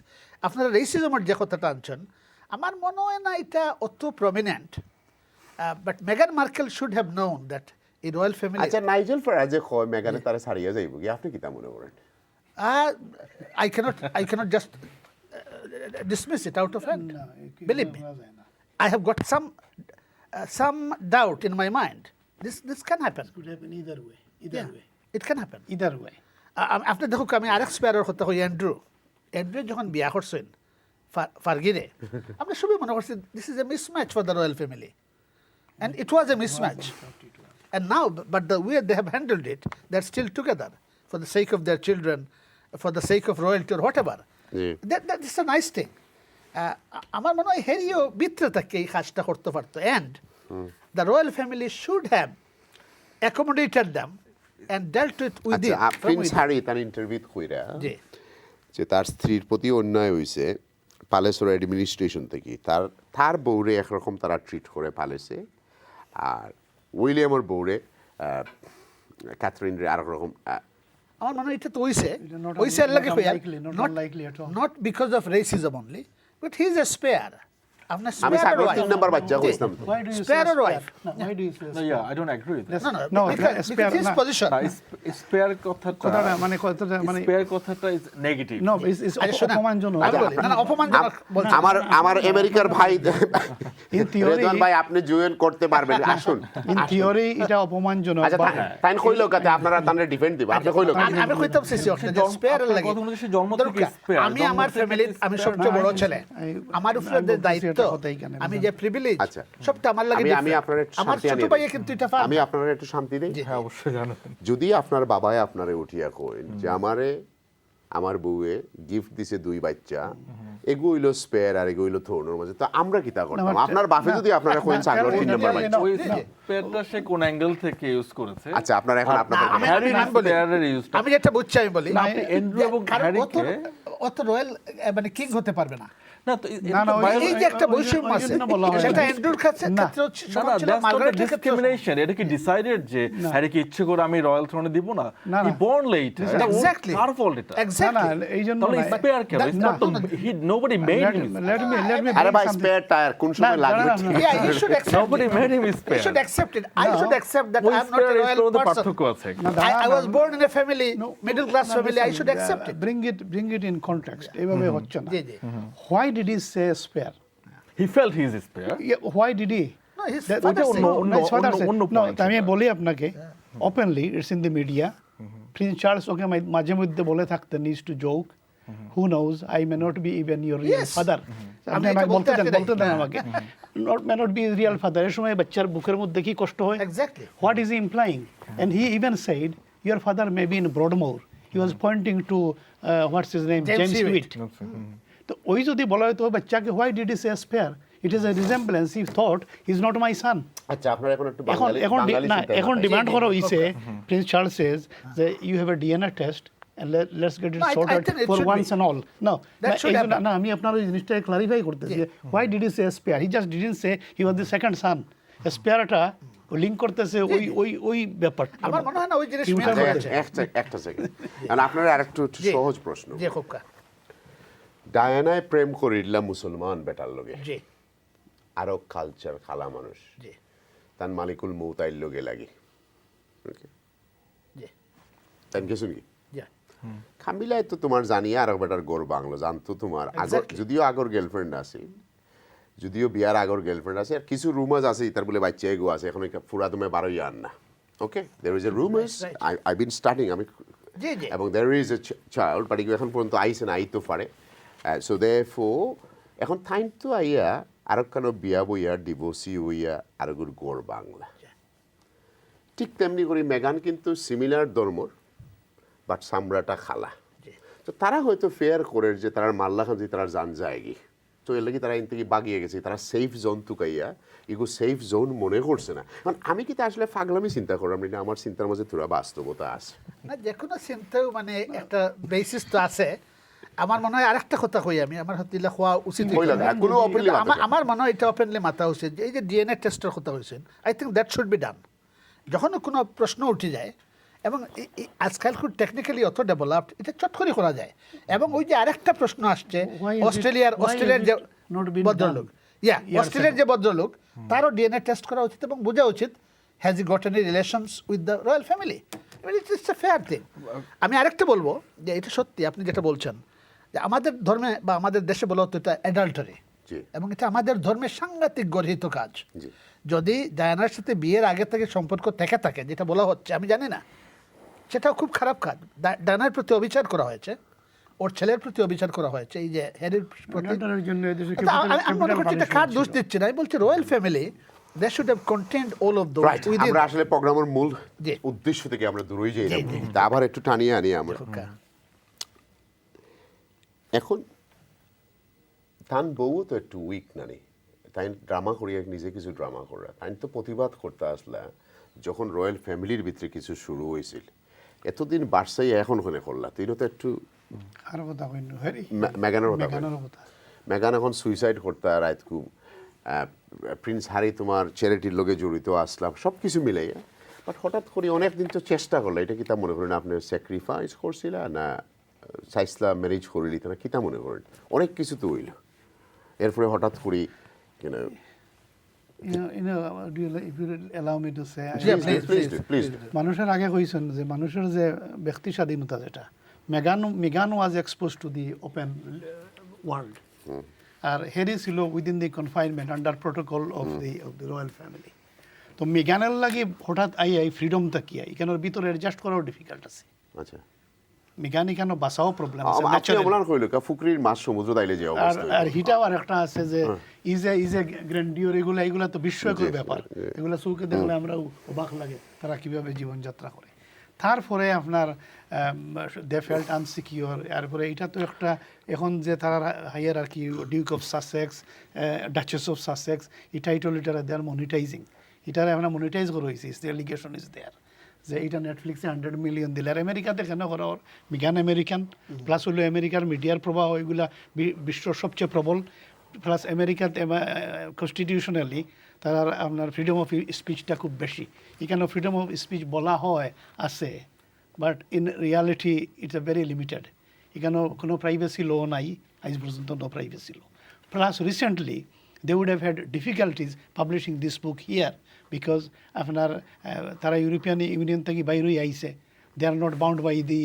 আপনারা রেসিজমের যে কথাটা আনছেন, আমার মনে হয় না এটা অত prominent. But Meghan Markle should have known that in royal family. আচ্ছা নাইজেল ফারাজে কয় মেগানে তারে ছাড়িয়ে যাইব কি আপনি কি তা মনে করেন? I cannot just dismiss it out of hand. Believe me, I have got some doubt in my mind. This can happen. It could happen either way. Either way. It can happen. Either way. আপনি দেখুক আমি আরেক স্পেয়ারের কথা কই Andrew যখন বিয়া করছেন ফার্গিরে আপনি সবই মনে করছেন this is a mismatch for the royal family and it was a mismatch and now but the way they have handled it they're still together for the sake of their children, for the sake of royalty or whatever. That is a nice thing. আমার মনে হয় হেরিও ভিতরে থেকে এই কাজটা করতে পারতো and the royal family should have accommodated them and dealt with it. Prince Harry তার ইন্টারভিউ কইরা যে তার স্ত্রীর প্রতি অন্যায় হইছে প্যালেসের অ্যাডমিনিস্ট্রেশন থেকে তার বউরে একরকম তারা ট্রিট করে প্যালেসে আর উইলিয়ামের বউরে ক্যাথরিন রে আরেক রকম আমার মনে হয় এটা তো হইছে লাগে not because of racism only but he is a spare. আমি সাগর 3 নাম্বার বাচ্চা কইতাম spare wife. Why do you say no, yeah, I don't agree with that. No, because his position. Spare কথাটা মানে spare কথাটা is negative. No, it's অপমানজনক। না অপমানজনক বলছি। আমার আমেরিকার ভাই ইন থিওরি রেদওয়ান ভাই আপনি জয়েন করতে পারবেন আসুন। ইন থিওরি এটা অপমানজনক। আচ্ছা তাই কইলো কাতে আপনারা তারে ডিফেন্ড দিবা আপনি কইলো আমি কইতাম সে স্পেয়ার লাগে জন্ম থেকে স্পেয়ার আমি আমার ফ্যামিলি আমি সবচেয়ে বড় ছেলে আমার উপরে দায়িত্ব আমি যে প্রিভিলেজ সবটা আমার লাগে আমি আপনার আমার ছোট ভাই কিন্তু এটা আমি আপনার একটু শান্তি দেই হ্যাঁ অবশ্যই জানেন যদি আপনার বাবাই আপনারে উঠিয়া কইন যে আমার বউয়ে গিফট দিছে 2 বাচ্চা এগো হইলো স্পেয়ার আর এগো হইলো থোরনের মাঝে তো আমরা কি তা করতাম আপনার বাপে যদি আপনারা কইন সাগর 3 নাম্বার বাচ্চা ওই স্পেয়ারটা সে কোন অ্যাঙ্গেল থেকে ইউজ করেছে আচ্ছা আপনারা এখন আপনাদের আমি যেটা বুঝছি আমি বলি আপনি এন্ড্রু এবং হ্যারিকে অত রয়্যাল মানে কিং হতে পারবে না না তো এই যে একটা বৈষম্য আছে সেটা এন্ড্রুর কাছে ক্ষেত্রে ডিসক্রিমিনেশন এটা কি ডিসাইডেড যে হ্যারি কি ইচ্ছে করে আমি রয়্যাল থ্রোনে দিব না হি বর্ন লেট এক্স্যাক্টলি কার ফল্ট এটা এক্স্যাক্টলি এইজন্য স্পেয়ার কেন he nobody made him let me আরে ভাই স্পেয়ার টায়ার কোন সময় লাগবে you should accept nobody made him spare you should accept it I should accept that I am not a royal person I was born in a family middle class family I should accept it bring it in context এভাবে হচ্ছে না why did he say spare? He felt he is spare. Yeah, why did he? No, his father said. No, আমি বলি আপনাকে openly it's in the media. Prince Charles ওকে মাঝে মধ্যে বলে থাকতেন needs to joke. Who knows? I may not be even your real father. আপনি বলতে দেন আমাকে. May not be his real father. এর সময় বাচ্চার বুকের মধ্যে কি কষ্ট হয়? Exactly. What is he implying? And he even said your father may be in Broadmoor. He was pointing to what's his name? James Sweet. তো ওই যদি বলা হয় তো বাচ্চাকে why did he say spare it is a resemblance he thought he is not my son আচ্ছা আপনারা এখন একটু বাঙালি এখন ডিমান্ড করা হইছে প্রিন্স চার্লস সেজ যে you have a DNA test and let's get it sorted for once and all no না আমি আপনার ওই জিনিসটা ক্লারিফাই করতেছি why did he say spare he just didn't say he was the second son স্পেয়ারটা link করতেছে ওই ব্যাপার আমার মনে হয় না ওই জিনিস একটা সেকেন্ড আর আপনারা আরেকটু সহজ প্রশ্ন জি খোকা ডায়ানায় প্রেম করিলা মুসলমান বেটার লগে জি আরো কালচার খালা মানুষ জি তান মালিকুল মৌতাইল লগে লাগি ওকে জি তান কিছু কি জি খামিলাই তো তোমার জানিয়ে আরো বেটার গোর বাংলা জানতো তোমার আগর যদিও আগর গার্লফ্রেন্ড আছে যদিও বিয়ার আগর গার্লফ্রেন্ড আছে আর কিছু রুমার্স আছে তার বলে বাচ্চা এগো আছে এখন পুরা তুমি 12 আন না okay there is a rumours I been starting আমি জি জি এবং there is a child but এখন পর্যন্ত আইছে না আইতো পারে so therefore এখন টাইম তো আইয়া আরো কেন বিয়া বইয়া ডিভোর্সি হইয়া আরো গোর বাংলা ঠিক তেমনি করে মেগান কিন্তু সিমিলার ধর্মর বাট সামরাটা খালা তো তারা হয়তো ফেয়ার করে যে তারা মাল্লা খান তারা জান যায়গি তো এর লাগি তারা এন থেকে বাগিয়ে গেছে, তারা সেফ জোন তুকাইয়া এগু সেফ জোন মনে করছে না। কারণ আমি কি তা আসলে পাগলামি চিন্তা করলাম না, আমার চিন্তার মাঝে তোরা বাস্তবতা আছে না, যে কোনো চিন্তাও মানে একটা বেসিস তো আছে। আমার মনে হয় আরেকটা কথা কই আমি, আমার হতে হওয়া উচিত, আমার মনে হয় এটা ওপেনলি মাথা উচিত যে এই যে ডিএনএ টেস্টের কথা হয়েছেন, I think that should be done. যখন কোনো প্রশ্ন উঠে যায় এবং আজকাল খুব টেকনিক্যালি অত ডেভেলপড, এটা চট করে করা যায়। এবং ওই যে আরেকটা প্রশ্ন আসছে, অস্ট্রেলিয়ার যে ভদ্রলোক, অস্ট্রেলিয়ার যে ভদ্রলোক, তারও ডিএনএ টেস্ট করা উচিত এবং বোঝা উচিত has E goat any relations with the royal family. It's a fair thing. আমি আরেকটা বলবো যে এটা সত্যি আপনি যেটা বলছেন যে আমাদের ধর্মে বা আমাদের দেশে বলা হতো এটা অ্যাডাল্টারি, এবং এটা আমাদের ধর্মের সাংঘাতিক গর্হিত কাজ। যদি ডায়ানার সাথে বিয়ের আগে থেকে সম্পর্ক থেকে থাকে, যেটা বলা হচ্ছে আমি জানি না, সেটাও খুব খারাপ কাজ। ডায়ানার প্রতি অবিচার করা হয়েছে, ওর ছেলের প্রতি অবিচার করা হয়েছে, এই যে হ্যারির প্রতি। আমি মনে করছি এটা কার দোষ দিচ্ছি না, আমি বলছি royal family they should have contained all of those within. আমরা আসলে প্রোগ্রামের মূল উদ্দেশ্য থেকে আমরা দূরেই যাই, আবার একটু টানিয়ে আনি আমরা। এখন তান বউ তো একটু উইক নানি, তাই ড্রামা করিয়া নিজে কিছু ড্রামা করা, তাই তো প্রতিবাদ করতে আসলে যখন রয়্যাল ফ্যামিলির ভিতরে কিছু শুরু হয়েছিল, এতদিন বার্সাই এখন ওখানে করলা, তুই তো একটু মেগানের কথা। মেগান এখন সুইসাইড করতে রাত খুব, প্রিন্স হ্যারি তোমার চ্যারিটির লগে জড়িত আসলাম, সব কিছু মিলাইয়া। বাট হঠাৎ করে অনেক দিন তো চেষ্টা করলো, এটা কি তা মনে করেন আপনি স্যাক্রিফাইস করছিল না চাইসলা ম্যারেজ করে দিতে না, কি তা মনে করেন? অনেক কিছু তো হইল, এরপরে হঠাৎ করে মানুষের আগে কইছেন যে মানুষের যে ব্যক্তি স্বাধীনতা, যেটা মেগান was expose to the open world, আর হ্যারি ছিল within the confinement under protocol of the royal family. তো মেগানের লাগে হঠাৎ এই ফ্রিডমটা কি এখানের ভিতরে অ্যাডজাস্ট করাও ডিফিকাল্ট আছে। আচ্ছা, মেগানি কেন বাঁচাও প্রবলেম আছে, আর হিটাও আর একটা আছে যে ইজ এ গ্র্যান্ডিওর, এগুলা তো বিস্ময়কর ব্যাপার, এগুলা চৌকে দেখলে আমরা অবাক লাগে তারা কিভাবে জীবনযাত্রা করে। তারপরে আপনার দে ফেল্ট আনসিকিওর, এরপরে এটা তো একটা এখন যে তারা হাইয়ার আর কি Duke of Sussex, duchess of Sussex, এই টাইটল এটারা দে আর মনিটাইজিং, এটারা আমরা মনিটাইজ করা হয়েছে, দ্য এলিগেশন ইজ দেয়ার যে এইটা নেটফ্লিক্সে 100 মিলিয়ন দিলে। আর আমেরিকাতে কেন করা ওর মিগান আমেরিকান, প্লাস হলো আমেরিকার মিডিয়ার প্রবাহ এগুলা বিশ্বর সবচেয়ে প্রবল, প্লাস আমেরিকাতে কনস্টিটিউশনালি তারা আপনার ফ্রিডম অফ স্পিচটা খুব বেশি। এখানে ফ্রিডম অফ স্পিচ বলা হয় আছে, but in reality it's a very limited. এখানেও কোনো প্রাইভেসি ল নাই, আজ পর্যন্ত no privacy law. Plus recently they would have had difficulties publishing this book here because আপনার তারা ইউরোপিয়ান ইউনিয়ন থেকে বাইরেই আইছে, they are not bound by the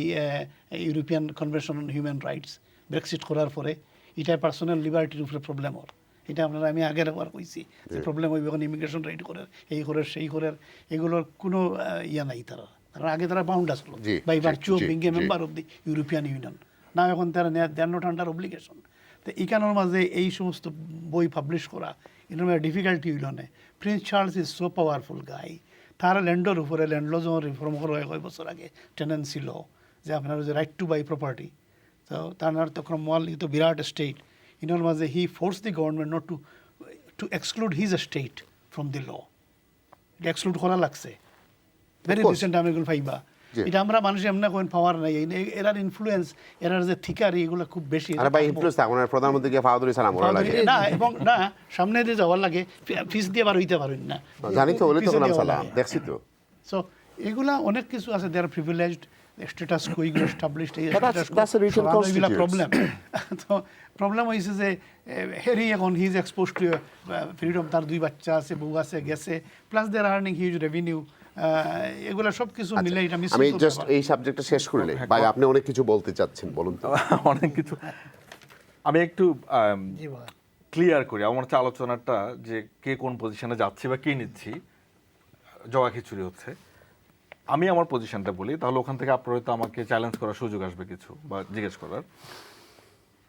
European Convention on Human Rights। Brexit করার পরে এটা পার্সোনাল লিবার্টির উপরে প্রবলেম ওর, এটা আপনারা আমি আগের একবার কইছি যে প্রবলেম হইবে এখন ইমিগ্রেশন রাইট করে, এই করে সেই করে, এগুলোর কোনো ইয়া নাই। তারা আগে তারা বাউন্ড আসলো by virtue of being a member of the European union, না এখন তারা they are not under obligation. তো এইখানের মাঝে এই সমস্ত বই পাবলিশ করা এটার মধ্যে ডিফিকাল্টি হইল না। Prince Charles is so powerful guy, তার ল্যান্ডের উপরে ল্যান্ড ল যখন রিফর্ম করা হয় কয়েক বছর আগে, টেনেন্সি ল, যে আপনার যে রাইট টু বাই প্রপার্টি, তো তার তখন মল ই তো বিরাট স্টেট, ইনার মাঝে he force the government not to exclude his state from the law, এটা এক্সক্লুড করা লাগছে ভেরি রিসেন্ট। আমি এগুলো পাইবা এটা আমরা মানুষ এমনি কোন পাওয়ার নাই, এরার ইনফ্লুয়েন্স, এরার যে থিকারি এগুলো খুব বেশি। আরে ভাই ইনফ্লুয়েন্স থাকুন না, প্রধানমন্ত্রী কে ফাওয়া ধরে সালাম করা লাগে না, এবং না সামনে দিয়ে যাওয়ার লাগে ফিস দিয়ে বার হইতে পারেন না, জানি তো বলে তো সালাম দেখছি তো। সো এগুলা অনেক কিছু আছে, দে আর প্রিভিলেজড স্ট্যাটাস কো এগুলো এস্টাবলিশড, এই এগুলা প্রবলেম। তো প্রবলেম হইছে যে হ্যারি এখন he is exposed to freedom, তার 2 বাচ্চা আছে, বউ আছে, গেছে, plus they are earning huge revenue, এগুলা সব কিছু মিলে এটা মিস। আমি জাস্ট এই সাবজেক্টটা শেষ করলে ভাই আপনি অনেক কিছু বলতে চাচ্ছেন, বলুন তো। অনেক কিছু আমি একটু ক্লিয়ার করি আমার হচ্ছে আলোচনাটা, যে কে কোন পজিশনে যাচ্ছে বা কে নিচ্ছি, জগা খিচুড়ি হচ্ছে। আমি আমার পজিশনটা বলি, তাহলে ওখান থেকে আপনার হয়তো আমাকে চ্যালেঞ্জ করার সুযোগ আসবে কিছু বা জিজ্ঞেস করার।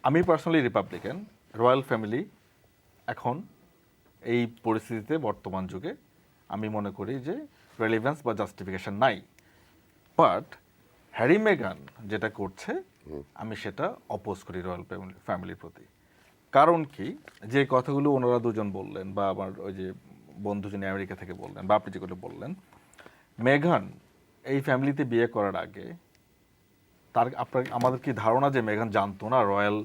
আমি পার্সোনালি রিপাবলিকান। রয়্যাল ফ্যামিলি এখন এই পরিস্থিতিতে বর্তমান যুগে আমি মনে করি যে রেলিভেন্স বা জাস্টিফিকেশন নাই, বাট হ্যারি মেগান যেটা করছে আমি সেটা অপোজ করি রয়্যাল ফ্যামিলির প্রতি। কারণ কি, যে কথাগুলো ওনারা দুজন বললেন বা আমার ওই যে বন্ধু যিনি আমেরিকা থেকে বললেন বা আপনি যেগুলো বললেন, মেঘান এই ফ্যামিলিতে বিয়ে করার আগে আমাদের কি ধারণা যে মেঘান জানতো না রয়্যাল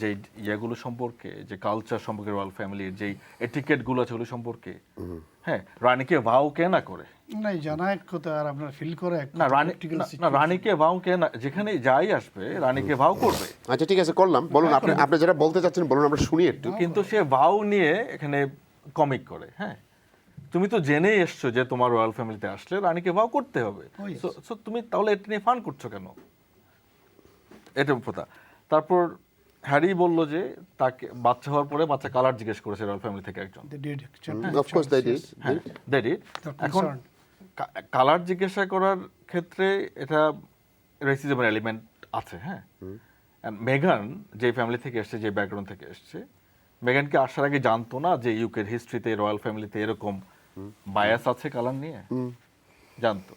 যে ইয়েগুলো সম্পর্কে, যে কালচার সম্পর্কে, রয়্যাল ফ্যামিলির যেই এটিকেটগুলো আছে ওগুলো সম্পর্কে? হ্যাঁ, রানীকে ভাও কে না করে? নাই জানা এক কথা আর আপনার ফিল করে এক না রানীকে ভাও কে না, যেখানে যাই আসবে রানীকে ভাও করবে। আচ্ছা ঠিক আছে, করলাম, বলুন আপনি যেটা বলতে চাচ্ছেন বলুন, আমরা শুনি একটু। কিন্তু সে ভাও নিয়ে এখানে কমিক করে। হ্যাঁ, তুমি তো জেনেই এসছো যে তোমার রয়্যাল ফ্যামিলিতে আসলে রানীকে ভাও করতে হবে, সো তুমি তাহলে এটা নিয়ে ফান করছো কেন? এটা কথা। তারপর হ্যারি বলল যে তাকে বাচ্চা হওয়ার পরে বাচ্চা কালার জিজ্ঞেস করেছে রয়্যাল ফ্যামিলি থেকে একজন। এখন কালার জিজ্ঞাসা করার ক্ষেত্রে এটা রেসিজমের এলিমেন্ট আছে। হ্যাঁ, মেগান যে ফ্যামিলি থেকে এসছে, যে ব্যাকগ্রাউন্ড থেকে এসছে, মেগানকে আসার আগে জানতো না যে ইউকের হিস্ট্রিতে রয়্যাল ফ্যামিলিতে এরকম বায়াস আছে কালার নিয়ে? জানতো।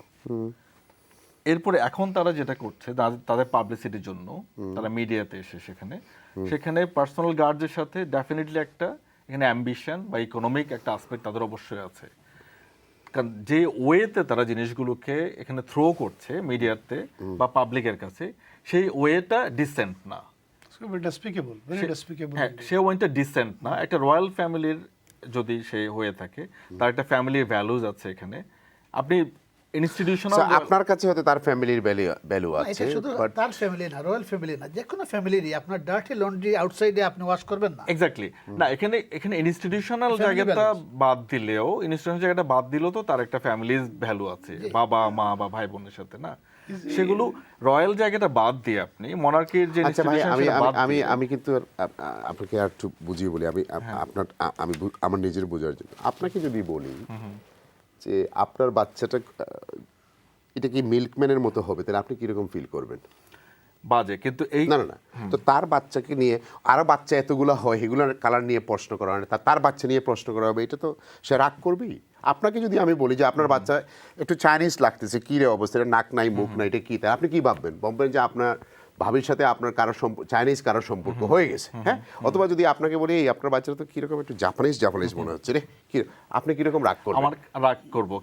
এরপরে এখন তারা যেটা করছে তাদের পাবলিসিটির জন্য তারা মিডিয়াতে এসে সেখানে পার্সোনাল গার্ডের সাথে ডেফিনেটলি একটা এখানে অ্যাম্বিশন বা ইকোনমিক একটা আসপেক্ট তাদের অবশ্যই আছে। কারণ যে ওয়েতে তারা জিনিসগুলোকে এখানে থ্রো করছে মিডিয়াতে বা পাবলিকের কাছে, সেই ওয়েটা ডিসেন্ট না। সে ওয়েটা ডিসেন্ট না। একটা রয়্যাল ফ্যামিলির যদি সে হয়ে থাকে, তার একটা ফ্যামিলির ভ্যালুজ আছে এখানে। আপনি ইনস্টিটিউশনাল, আপনার কাছে হয়তো তার ফ্যামিলির ভ্যালু আছে, শুধু তার ফ্যামিলি না, রয়্যাল ফ্যামিলি না, যে কোনো ফ্যামিলিরই আপনার ডার্টি লন্ড্রি আউটসাইডে আপনি ওয়াশ করবেন না। এক্স্যাক্টলি। না, এখানে ইনস্টিটিউশনাল জায়গাটা বাদ দিলেও তো তার একটা ফ্যামিলির ভ্যালু আছে, বাবা মা বা ভাই বোনের সাথে, না? সেগুলো রয়্যাল জায়গাটা বাদ দিয়ে আপনি মনার্কির যে আমি কিন্তু আপনাকে আর একটু বুঝিয়ে বলি, আমি আমার নিজের বোঝার জন্য আপনাকে যদি বলি যে আপনার বাচ্চাটা এটা কি মিল্কম্যানের মতো হবে, তাহলে আপনি কিরকম ফিল করবেন? বাজে। কিন্তু এই না তো তার বাচ্চাকে নিয়ে আরো বাচ্চা এতগুলো হয়, এগুলোর কালার নিয়ে প্রশ্ন করা হয়, তার বাচ্চা নিয়ে প্রশ্ন করা হবে, এটা তো সে রাগ করবেই। আপনাকে যদি আমি বলি যে আপনার বাচ্চা একটু চাইনিজ লাগতেছে, কি রে অবস্থা, নাক নাই মুখ নাই, এটা কি, তাই আপনি কি ভাববেন যে আপনার ভাবির সাথে আপনার চাইনিজ কারোর সম্পর্ক হয়ে গেছে? হ্যাঁ, অথবা যদি আপনাকে বলি এই আপনার বাচ্চাটা তো কিরকম একটু জাপানিজ মনে হচ্ছে রে, আপনি কিরকম রাগ করবেন? আমার রাগ করবো,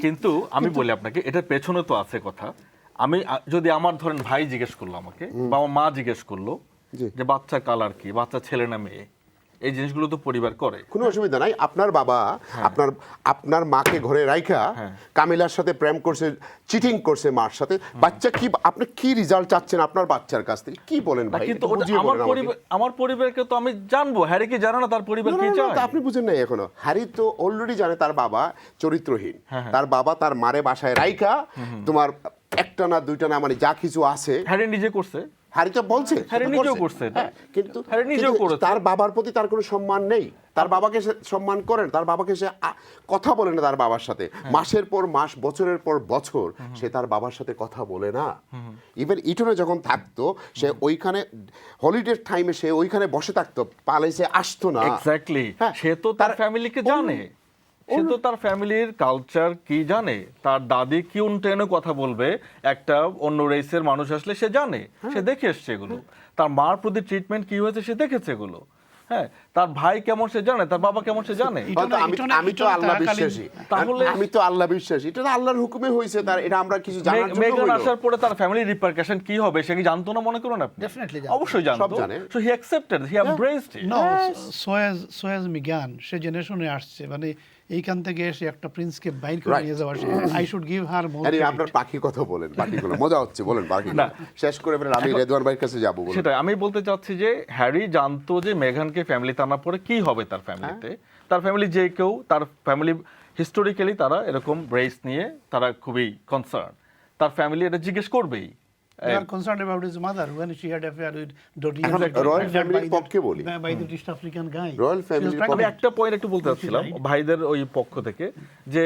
কিন্তু আমি বলি আপনাকে এটার পেছনে তো আছে কথা। আমি যদি আমার ধরেন ভাই জিজ্ঞেস করলো আমাকে বা আমার মা জিজ্ঞেস করলো যে বাচ্চার কালার কি, বাচ্চা ছেলে না মেয়ে, এই জিনিসগুলো তো পরিবার করে, কোনো অসুবিধা নাই। আপনার বাবা আপনার মাকে ঘরে রাইখা কামিলার সাথে প্রেম করছে, চিটিং করছে মার সাথে, বাচ্চা কি, আপনি কি রেজাল্ট চাচ্ছেন আপনার বাচ্চার কাছ থেকে? কি বলেন ভাই? কিন্তু আমার পরিবারকে তো আমি জানবো, হ্যারি কি জানে না তার পরিবার কি চায়? আপনি বুঝেন না এখনো। হ্যারি তো অলরেডি জানে তার বাবা চরিত্রহীন, তার বাবা তার মারে বাসায় রাইখা তোমার একটা না দুইটা না মানে যা কিছু আছে হ্যারি নিজে করছে, হ্যারি তো বলছে, কিন্তু তার বাবার প্রতি তার কোনো সম্মান নেই। তার বাবাকে সে সম্মান করেন, তার বাবাকে সে কথা বলে না তার বাবার সাথে, মাসের পর মাস, বছরের পর বছর সে তার বাবার সাথে কথা বলে না। ইভেন ইটনে যখন থাকতো সে ওইখানে হলিডে টাইমে সে ওইখানে বসে থাকতো, পালাইছে আসতো না। এক্স্যাক্টলি, সে তো তার ফ্যামিলিকে জানে, সে তো তার ফ্যামিলির কালচার কি জানে, তার দাদি কি টেনে কথা বলবে একটা অন্য রেসের মানুষ আসলে সে জানে, সে দেখে এসছে এগুলো। তার মার প্রতি ট্রিটমেন্ট কি হয়েছে সে দেখেছে এগুলো। হ্যাঁ, তার ভাই কেমন সে জানে, তার বাবা কেমন সে জানে। আমি তো আল্লাহ বিশ্বাসী, এটা তো আল্লাহর হুকুমে হয়েছে, তার এটা আমরা কিছু জানার জন্য। মেগান আসার পরে তার ফ্যামিলি রিপারকাশন কি হবে সে কি জানতো না মনে করুন আপনি? ডেফিনেটলি অবশ্যই জানতো, so he accepted, he embraced it. No, সোয়াজ মেগান সে জেনারেশনে আসছে, মানে এইখান থেকে এসে একটা প্রিন্সকে বাইর করে নিয়ে যাওয়া, আই শুড গিভ হার মোর। আরে আপনার পাখি কথা বলেন, পাখিগুলো মজা হচ্ছে, বলেন বাকি না শেষ করে ফেলেন, আমি রেদওয়ান ভাইয়ের কাছে যাব। সেটা আমি বলতে চাচ্ছি যে হ্যারি জানতো যে মেগানকে ফ্যামিলিতে আনার পরে কি হবে তার ফ্যামিলিতে। তার ফ্যামিলি যে কেউ, তার ফ্যামিলি হিস্টোরিক্যালি তারা এরকম রেস নিয়ে তারা খুবই কনসার্ন, তার ফ্যামিলি এটা জিজ্ঞেস করবেই। They are concerned about his mother when she had affair with Dodi. Royal ফ্যামিলির পক্ষে বলি, by the East African guy. Royal ফ্যামিলির আমি একটা পয়েন্ট একটু বলতে চাচ্ছিলাম ভাইদের ওই পক্ষ থেকে, যে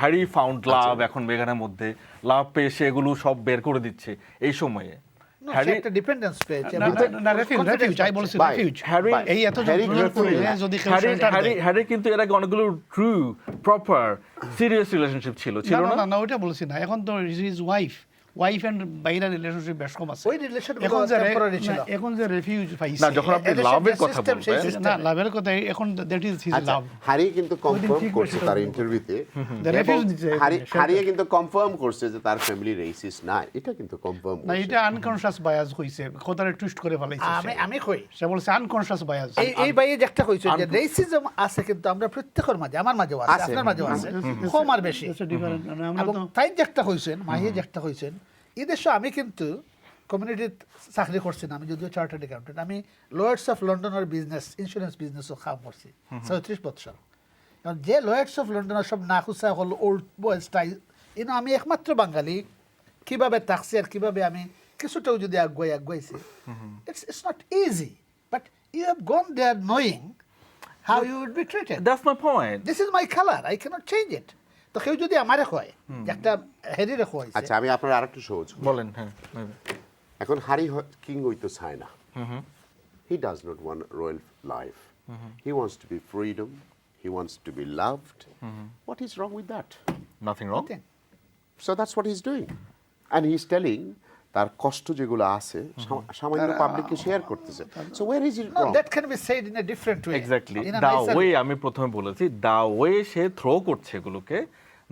হ্যারি ফাউন্ড লাভ, এখন মেগানের মধ্যে লাভ পেয়ে সে এগুলো সব বের করে দিচ্ছে এই সময়ে। হ্যারি একটা ডিপেন্ডেন্স পেয়েছে, রেফিউজ, আই বলছি রেফিউজ। এই এত হ্যারি কিন্তু এর আগে অনেকগুলো ট্রু প্রপার সিরিয়াস রিলেশনশিপ ছিল না? না ওটা বলছি না, এখন তো হিজ ওয়াইফ ওয়াইফ এন্ড বাইরা রিলেশনশিপ বেশ কম আছে ওই রিলেশন এখন যে রেফিউজ পাইছে না যখন আপনি লাভের কথা বলবেন না লাভের কথা এখন দ্যাট ইজ হিজ লাভ হারি কিন্তু কনফার্ম করছে তার ইন্টারভিউতে হারিয়ে কিন্তু কনফার্ম করছে যে তার ফ্যামিলি রেসিস্ট না, এটা কিন্তু কনফার্ম না, এটা আনকনশিয়াস বায়াস হইছে, কথাটা টুইস্ট করে ফেলাইছে। আমি কই সে বলছে আনকনশিয়াস বায়াস। এই বাইয়ে একটা কইছে যে রেসিজম আছে, কিন্তু আমরা প্রত্যেকের মাঝে, আমার মাঝেও আছে, আপনার মাঝেও আছে, কম আর বেশি। এবং তাই যে একটা কইছেন, মাহি যে একটা কইছেন, এই দেশে আমি কিন্তু কমিউনিটির চাকরি করছি না, আমি যদিও চার্টার্ড অ্যাকাউন্টেন্ট, আমি লয়ার্স অফ লন্ডনের বিজনেস, ইন্স্যুরেন্স বিজনেসও কাম করছি 37 বছর। কারণ যে লয়ার্স অফ লন্ডনের সব নাকুচা হল ওল্ড বয় স্টাইল, আমি একমাত্র বাঙালি কিভাবে থাকছি আর কিভাবে আমি কিছুটাও যদি আগুয়াইছি, it's not easy, but you have gone there knowing how you would be treated. That's my point. This is my color, I cannot change it. তো কেউ যদি আমারে কয় একটা হেরি রেখো হইছে। আচ্ছা, আমি আপনার আরেকটু সহজ বলেন। হ্যাঁ, এখন হারি কিং হইতো চায় না। He does not want royal life. He wants to be freedom. He wants to be loved. What is wrong with that? Nothing wrong. So that's what he's doing. And he's telling তার কষ্ট যেগুলো আছে সামান্য পাবলিককে share করতেছে। So where is it wrong? No, that can be said in a different way. Exactly. The way আমি প্রথমে বলেছি, the way সে থ্রো করছে এগুলোকে,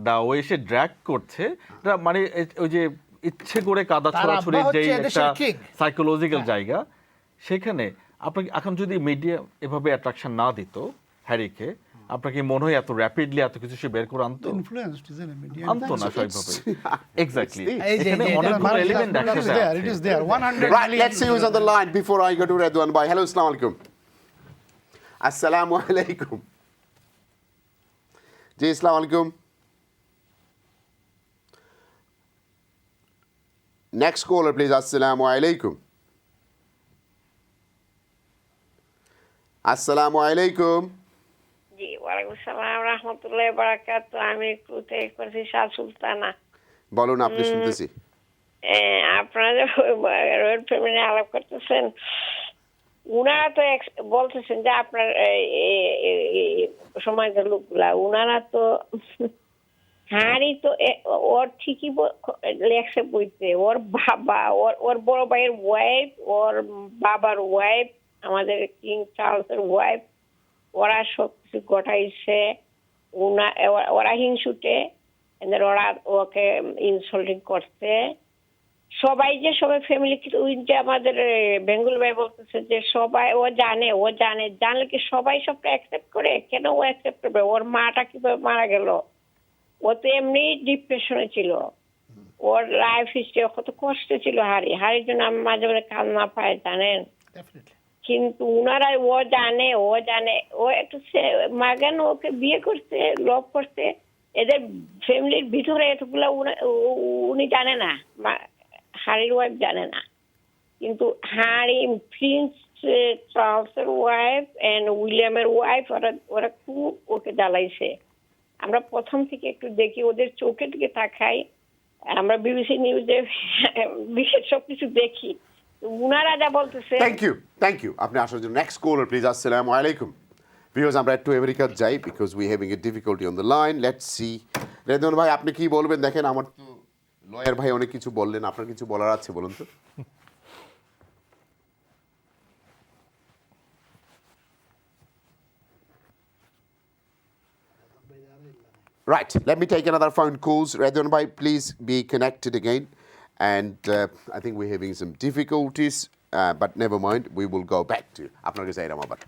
the way সে ড্র্যাগ করছে, মানে ওই যে ইচ্ছে করে কাদা ছড়াছড়ির যে একটা সাইকোলজিক্যাল জায়গা, সেখানে আপনাকে এখন যদি মিডিয়া এভাবে অ্যাট্রাকশন না দিত হ্যারিকে, আপনাকে মনে হয় এত র্যাপিডলি এত কিছু সে বের করে আনতো? ইনফ্লুয়েন্সড ইজ ইন মিডিয়া, আনতো না স্বাভাবিকভাবে। এক্স্যাক্টলি, এখানে অনেকগুলো এলিমেন্ট একসাথে আছে। It is there 100. Right, let's see who's on the line before I go to Redwan bhai. Hello, assalamu alaikum. Assalamu alaikum. Ji, assalamu alaikum. Next caller, please. Assalamu alaikum. Assalamu alaikum. জি, ওয়ালাইকুম সালাম রাহমাতুল্লাহি ওয়া বারাকাতুহু। আমি কুতে করছি শাহ সুলতানা। বলুন, আপনি শুনতেছি। আপনারা রয়্যাল ফ্যামিলি আলাপ করতেছেন, উনারা তো বলতেছেন যে আপনার সমাজের লোকগুলা, উনারা তো হারি তো ওর ঠিকই লেখছে বইতে, ওর বাবা, ওর বড় ভাইয়ের ওয়াইফ, ওর বাবার ওয়াইফ, আমাদের কিং চার্লসের ওয়াইফ, ওরা সব কিছু ঘটাইছে, ওরা হিংসুটে, ওরা ওকে ইনসাল্টিং করছে সবাই, যে সবাই ফ্যামিলি। যে আমাদের বেঙ্গল ভাই বলতেছে যে সবাই ও জানলে কি সবাই সবটা অ্যাকসেপ্ট করে? কেন ও অ্যাকসেপ্ট করবে? ওর মাটা কিভাবে মারা গেল, ও তো এমনি ডিপ্রেশনে ছিল, ওর লাইফ হিস্ট্রি কত কষ্ট ছিল হারির জন্য আমি মাঝে মাঝে কান্না পাই, জানেন। কিন্তু উনারা ও জানে ও একটু মাগান ওকে বিয়ে করছে, লভ করছে, এদের ফ্যামিলির ভিতরে এতগুলা উনি জানে না, হারির ওয়াইফ জানে না। কিন্তু হারি, প্রিন্স চার্লসের ওয়াইফ এন্ড উইলিয়ামের ওয়াইফ, ওরা খুব ওকে জ্বালাইছে। আমরা প্রথম থেকে একটু দেখি, ওদের চোখের দিকে তাকাই, আমরা বিবিসি নিউজে বিশেষ সবকিছু দেখি, উনারা যা বলতেছে। থ্যাংক ইউ আপনি আসার জন্য। Next collar please. আসসালামু আলাইকুম। ভিউয়ার্স, আমরা একটু আমেরিকা যাই because we having a difficulty on the line. Let's see. Redwan ভাই, আপনি কি বলবেন? দেখেন, আমার তো লয়ার ভাই অনেক কিছু বললেন, আপনার কিছু বলার আছে বলুন তো। Right, let me take another phone calls. Redwan bhai, please be connected again. And I think we're having some difficulties, but never mind, we will go back to আপনার কাছে এরকম আবার।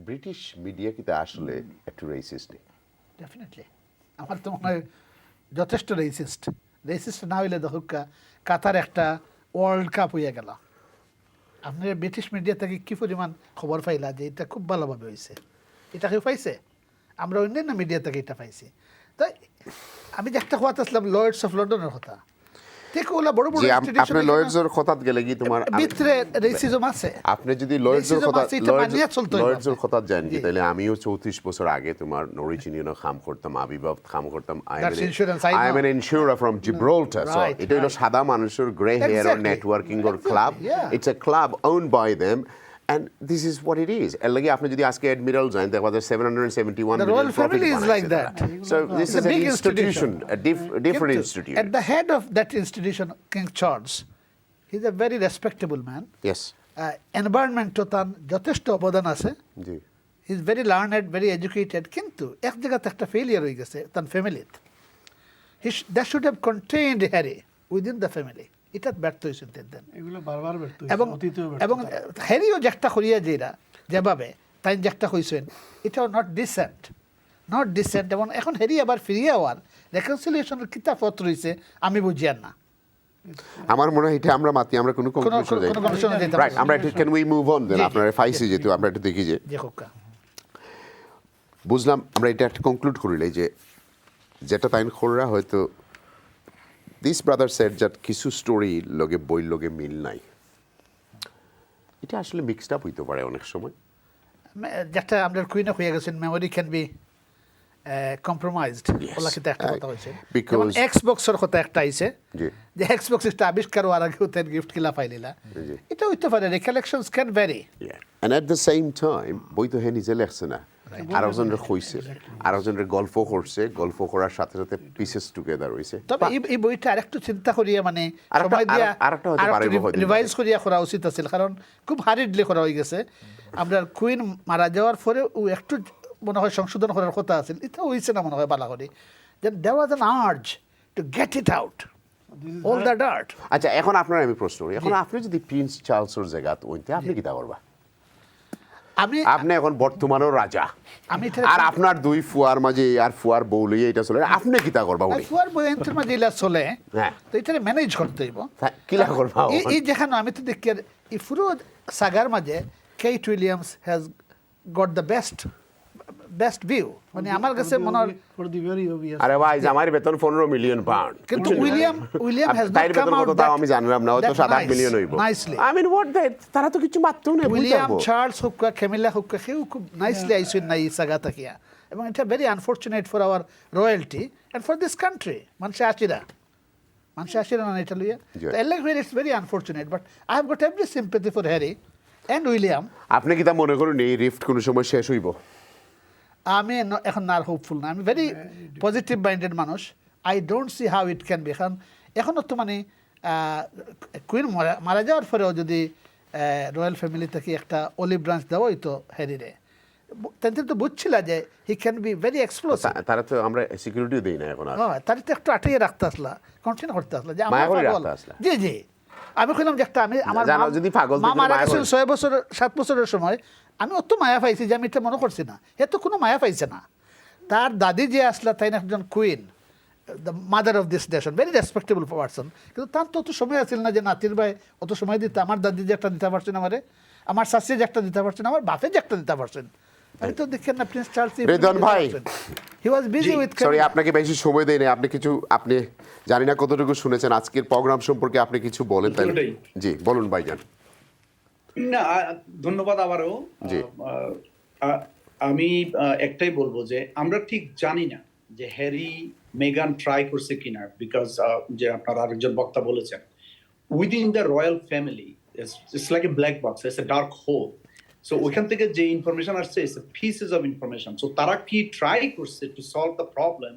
ব্রিটিশ মিডিয়া কি তা আসলে একটু রেসিস্ট? ডেফিনেটলি আমার তো মনে হয় যথেষ্ট রেসিস্ট না হইলে দেখো কাতার একটা ওয়ার্ল্ড কাপ হইয়া গেল, আপনার ব্রিটিশ মিডিয়া থেকে কি পরিমাণ খবর পাইলা যে এটা খুব ভালোভাবে হয়েছে? এটা কেউ পাইছে? আমরা অন্যান্য মিডিয়া থেকে এটা পাইছি। তাই আমি যে একটা কথা আসলাম লর্ডস অফ লন্ডনের কথা, ঠিক ওলা বড় বড় ইনস্টিটিউশন, আপনি লর্ডসের কথা গেলে কি তোমার ভিতরে রেসিজম আছে? আপনি যদি লর্ডসের কথা জানেন কি, তাহলে আমিও 34 বছর আগে তোমার নরিচ ইউনিয়নে কাম করতাম, আবিবাব কাম করতাম। I am an insurer from Gibraltar. So এটা হলো সাদা মানুষের grey hair or networking or club. It's a club owned by them And this is what it is. এর লাগি আপনি যদি আজকে অ্যাডমিরাল যান দেখবা যে 771 The royal family is like that. So this It's is a an big institution, a different Kintu, institute. At the head of that institution, King Charles, he's a very respectable man. Yes. Environment to তার যথেষ্ট অবদান আছে। জি। He's very learned, very educated. কিন্তু এক জায়গাতে একটা failure হয়ে গেছে তার ফ্যামিলিতে। That should have contained Harry within the family. এটা ব্যর্থ হয়েছেন দেন। এগুলো বারবার ব্যর্থ হয়েছে, এবং অতীতেও ব্যর্থ। এবং হ্যারিও যেটা করিয়া যেভাবে তাই যেটা হয়েছেন এটাও নট ডিসেন্ট এবং এখন হ্যারি আবার ফিরিয়ে হওয়ার রেকনসিলিয়েশনের কিতাব পত্র রয়েছে আমি বুঝিয়ার না। আমার মনে হয় এটা আমরা মাতি আমরা কোনো কনক্লুশনে যাই রাইট আমরা ক্যান উই মুভ অন দেন আপনারা ফাইসি যেহেতু আমরা একটু দেখি যে বুঝলাম আমরা এটা একটা কনক্লুড করিলাই যে যেটা তাইন খোররা হয়তো দিস ব্রাদার সেড দ্যাট কিছু স্টোরি লগে বই লগে মিল নাই এটা আসলে মিক্সড আপ হইতে পারে অনেক সময় যেটা আমরা কুইনে হয়ে গেছেন memory can be compromised OLA কিতা একটা কথা হইছে যেমন এক্সবক্সের কথা একটা আইছে যে এক্সবক্সটা আবিষ্কার হওয়ার আগে তার গিফট কিলা পাইলিলা এটা হইতে পারে recollections can vary and at the same time বই তো হে নিজে লেখছে না আরেকজনের কইছে আরেকজনের গল্প করছে গল্প করার সাথে সাথে পিসেস টুগেদার হইছে তবে এই বইটা আরেকটু চিন্তা করিয়া মানে সময় দিয়া রিভাইজ করিয়া করা উচিত আছিল কারণ খুব হারিডলি করা হয়ে গেছে আমরা কুইন মারা যাওয়ার পরে ও একটু মনে হয় সংশোধন করার কথা আছিল এটা হইছে না মনে হয় বালা করে যে there was an urge to get it out all the dirt আচ্ছা এখন আপনার আমি প্রশ্ন করি এখন আপনি যদি প্রিন্স চার্লসের জায়গাত হইতে আপনি কি তা করবা আপনি এখন বর্তমানের রাজা আর আপনার দুই ফুয়ার মাঝে আর ফুয়ার বউ লইয়া এটা চলে আপনি কি তা করবা ফুয়ার বউ এন্টার মাঝে ইলা চলে তো এটা ম্যানেজ করতে হইব কিলা করবা এই যেখানে আমি তো দেখি এই পুরো সাগার মাঝে Kate Williams has got the best view মানে আমার কাছে মনে হয় আরে ভাই আমার বেতন 15 মিলিয়ন পাউন্ড কিন্তু William has not come out তাও আমি জানলাম না হয়তো 7-8 মিলিয়ন হইব আই মিন হোয়াট দ্যাট তারা তো কিছু মাত্র না উইলিয়াম চার্লস হুক্কা ক্যামিলা হুক্কা কেউ খুব নাইসলি আইসেন নাই সাগা তাকিয়া এবং এটা very unfortunate for our royalty and for this country মানুষ আচিরা না এটা লইয়া it's very unfortunate but I have got every sympathy for Harry and William আপনি কি তা মনে করেন এই রিফট কোন সময় শেষ হইব আমি এখন আর হোপফুল না আমি ভেরি পজিটিভ মাইন্ডেড মানুষ I don't see how it can be কারণ এখনও তো মানে কুইন মারা যাওয়ার পরেও যদি রয়্যাল ফ্যামিলি থেকে একটা অলিভ ব্রাঞ্চ দেওয়া হইতো হ্যারিরে তাদের তো বুঝছিল যে he can be very explosive তারা তো আমরা সিকিউরিটিও দেই না এখন আর তারা তো একটু আটকে রাখতে আসলা কন্টিনিউ করতে আসলা যে আমরা জি আমি কইলাম যে একটা আমি আমার মা মারা গেছেন 6 বছর 7 বছরের সময় আমি অত মায়া পাইছি যে আমি এটা মনে করছি না এ তো কোনো মায়া পাইছে না তার দাদি যে আসলা তাই না একজন queen the mother of this nation very respectable person কিন্তু তার তো অত সময় আছিল না যে নাতির ভাই অত সময় দিতে আমার দাদি যে একটা দিতে পারছেন আমারে আমার শাশি যে একটা দিতে পারছেন আমার বাপে যে একটা দিতে পারছেন আমি তো দেখেন না প্রিন্স চার্লস রেদন ভাই হি ওয়াজ বিজি উইথ সরি আপনাকে বেশি সময় দেই না আপনি কিছু আপনি জানি না কতটুকু শুনেছেন আজকের প্রোগ্রাম সম্পর্কে আপনি কিছু বলেন তাই জি বলুন ভাইজান না ধন্যবাদ আবারও আমি একটাই বলবো যে আমরা ঠিক জানি না যে হ্যারি মেগান ট্রাই করছে কিনা বিকজ যে আপনার আরেকজন বক্তা বলেছেন within the royal family it's like a black box it's a dark hole so ওইখান থেকে যে ইনফরমেশন আসছে it's pieces of information so তারা কি ট্রাই করছে টু সলভ দ্য প্রবলেম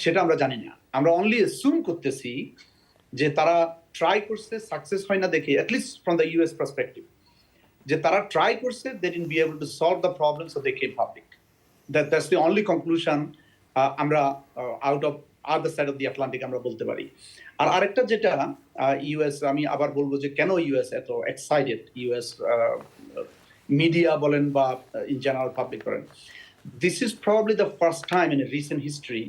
সেটা আমরা জানি না আমরা অনলি অ্যাসুম করতেছি যে তারা ট্রাই করছে সাকসেস হয় না দেখে at least from the US perspective যে তারা ট্রাই করছে they didn't be able to solve the problem so they came public that's the only conclusion আমরা out of other side of the Atlantic আমরা বলতে পারি আর আরেকটা যেটা ইউএস আমি আবার বলবো যে কেন ইউএস এত এক্সাইটেড ইউএস মিডিয়া বলেন বা ইন জেনারেল পাবলিক করেন this is probably the first time in recent history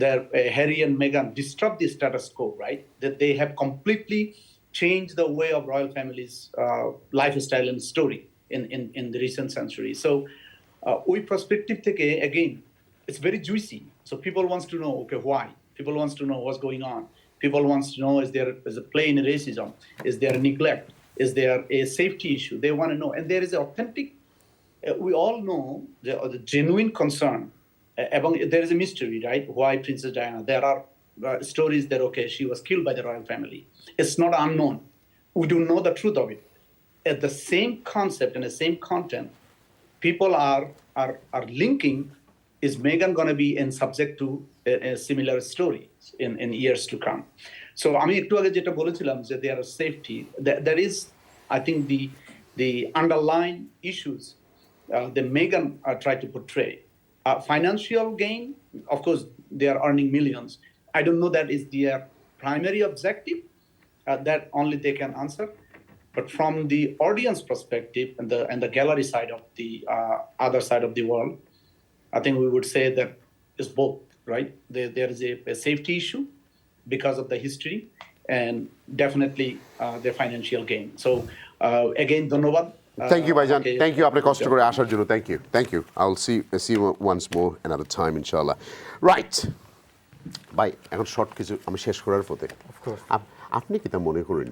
that Harry and Meghan disrupt the status quo, right? That they have completely changed the way of royal families' lifestyle and story in the recent century. So, we perspective take again, it's very juicy. So people wants to know, okay, why? People wants to know what's going on. People wants to know, is there a play in racism? Is there neglect? Is there a safety issue? They want to know, and there is an authentic. We all know the genuine concern. এবং there is a mystery, right? Why Princess Diana? There are stories that, okay, she was killed by the royal family. It's not unknown. We don't know the truth of it. at the same concept and the same content, people are linking, is Meghan going to be in subject to a similar story in years to come? So আমি একটু আগে যেটা বলেছিলাম যে there are safety, that is, I think, the underlying issues that Meghan tried to portray. Financial gain, of course, they are earning millions. I don't know that is their primary objective, that only they can answer. But from the audience perspective and the gallery side of the other side of the world, I think we would say that it's both, right? There is a safety issue because of the history, and definitely their financial gain. So again, ধন্যবাদ. Thank you, Baijan. Thank you, আপনি কষ্ট করে আসার জন্য. Thank you. I'll see you once more another time, inshallah. Right. ভাই, এখন short কিছু আমি শেষ করার পথে. Of course. আপনি কি তা মনে করেন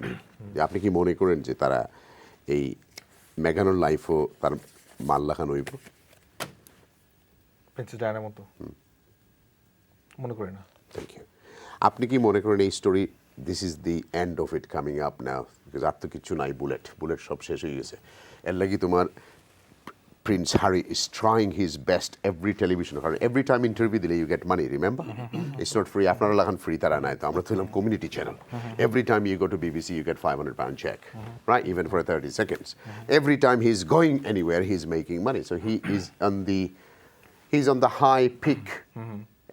যে আপনি কি মনে করেন যে তারা এই মেগানোর লাইফও তার মাল্লাখান হইব? প্রিন্সেস ডায়ানার মতো মনে করি না। Thank you. আপনি কি মনে করেন এই story this is the end of it coming up now? Because আর তো কিছু নাই, বুলেট সব শেষ হয়ে গেছে। এর লাগি তোমার prince Harry is trying his best every television, কারণ এভরি টাইম ইন্টারভিউ দিলে you get money, remember? It's not free. আপনারা লাগান ফ্রি, তারা নাই। তো আমরা তো হলাম community channel. Every time you go to BBC you get £500 check, right? Even for 30 seconds. Every time he's going anywhere he's making money. So he's on the high peak.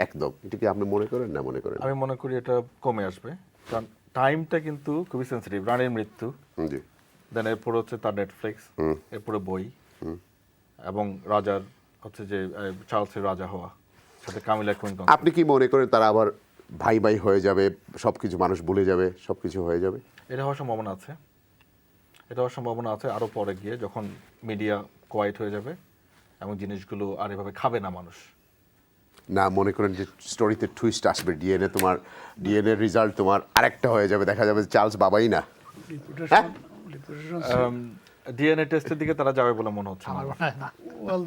একদম। এটা কি আপনি মনে করেন না মনে করেন? আমি মনে করি এটা কমে আসবে, কারণ টাইমটা কিন্তু খুবই সেন্সিটিভ। রানীর মৃত্যু, জি, দেন এরপর হচ্ছে তার নেটফ্লিক্স, এরপরে বই, এবং রাজার হচ্ছে যে চার্লসের রাজা হওয়া, সাথে কামিলা কুইন। আপনি কি মনে করেন তারা আবার ভাই ভাই হয়ে যাবে, সবকিছু মানুষ ভুলে যাবে, সবকিছু হয়ে যাবে? এটা হওয়ার সম্ভাবনা আছে, এটা হওয়ার সম্ভাবনা আছে আরও পরে গিয়ে, যখন মিডিয়া কোয়াইট হয়ে যাবে এবং জিনিসগুলো আর এভাবে খাবে না মানুষ। না মনে করেন যে স্টোরিতে টুইস্ট আসবে, ডিএনএ রেজাল্ট তোমার আরেকটা হয়ে যাবে, দেখা যাবে চার্লস বাবাই না। ডিএনএ টেস্টের দিকে তারা যাবে বলে মনে হচ্ছে না। Well,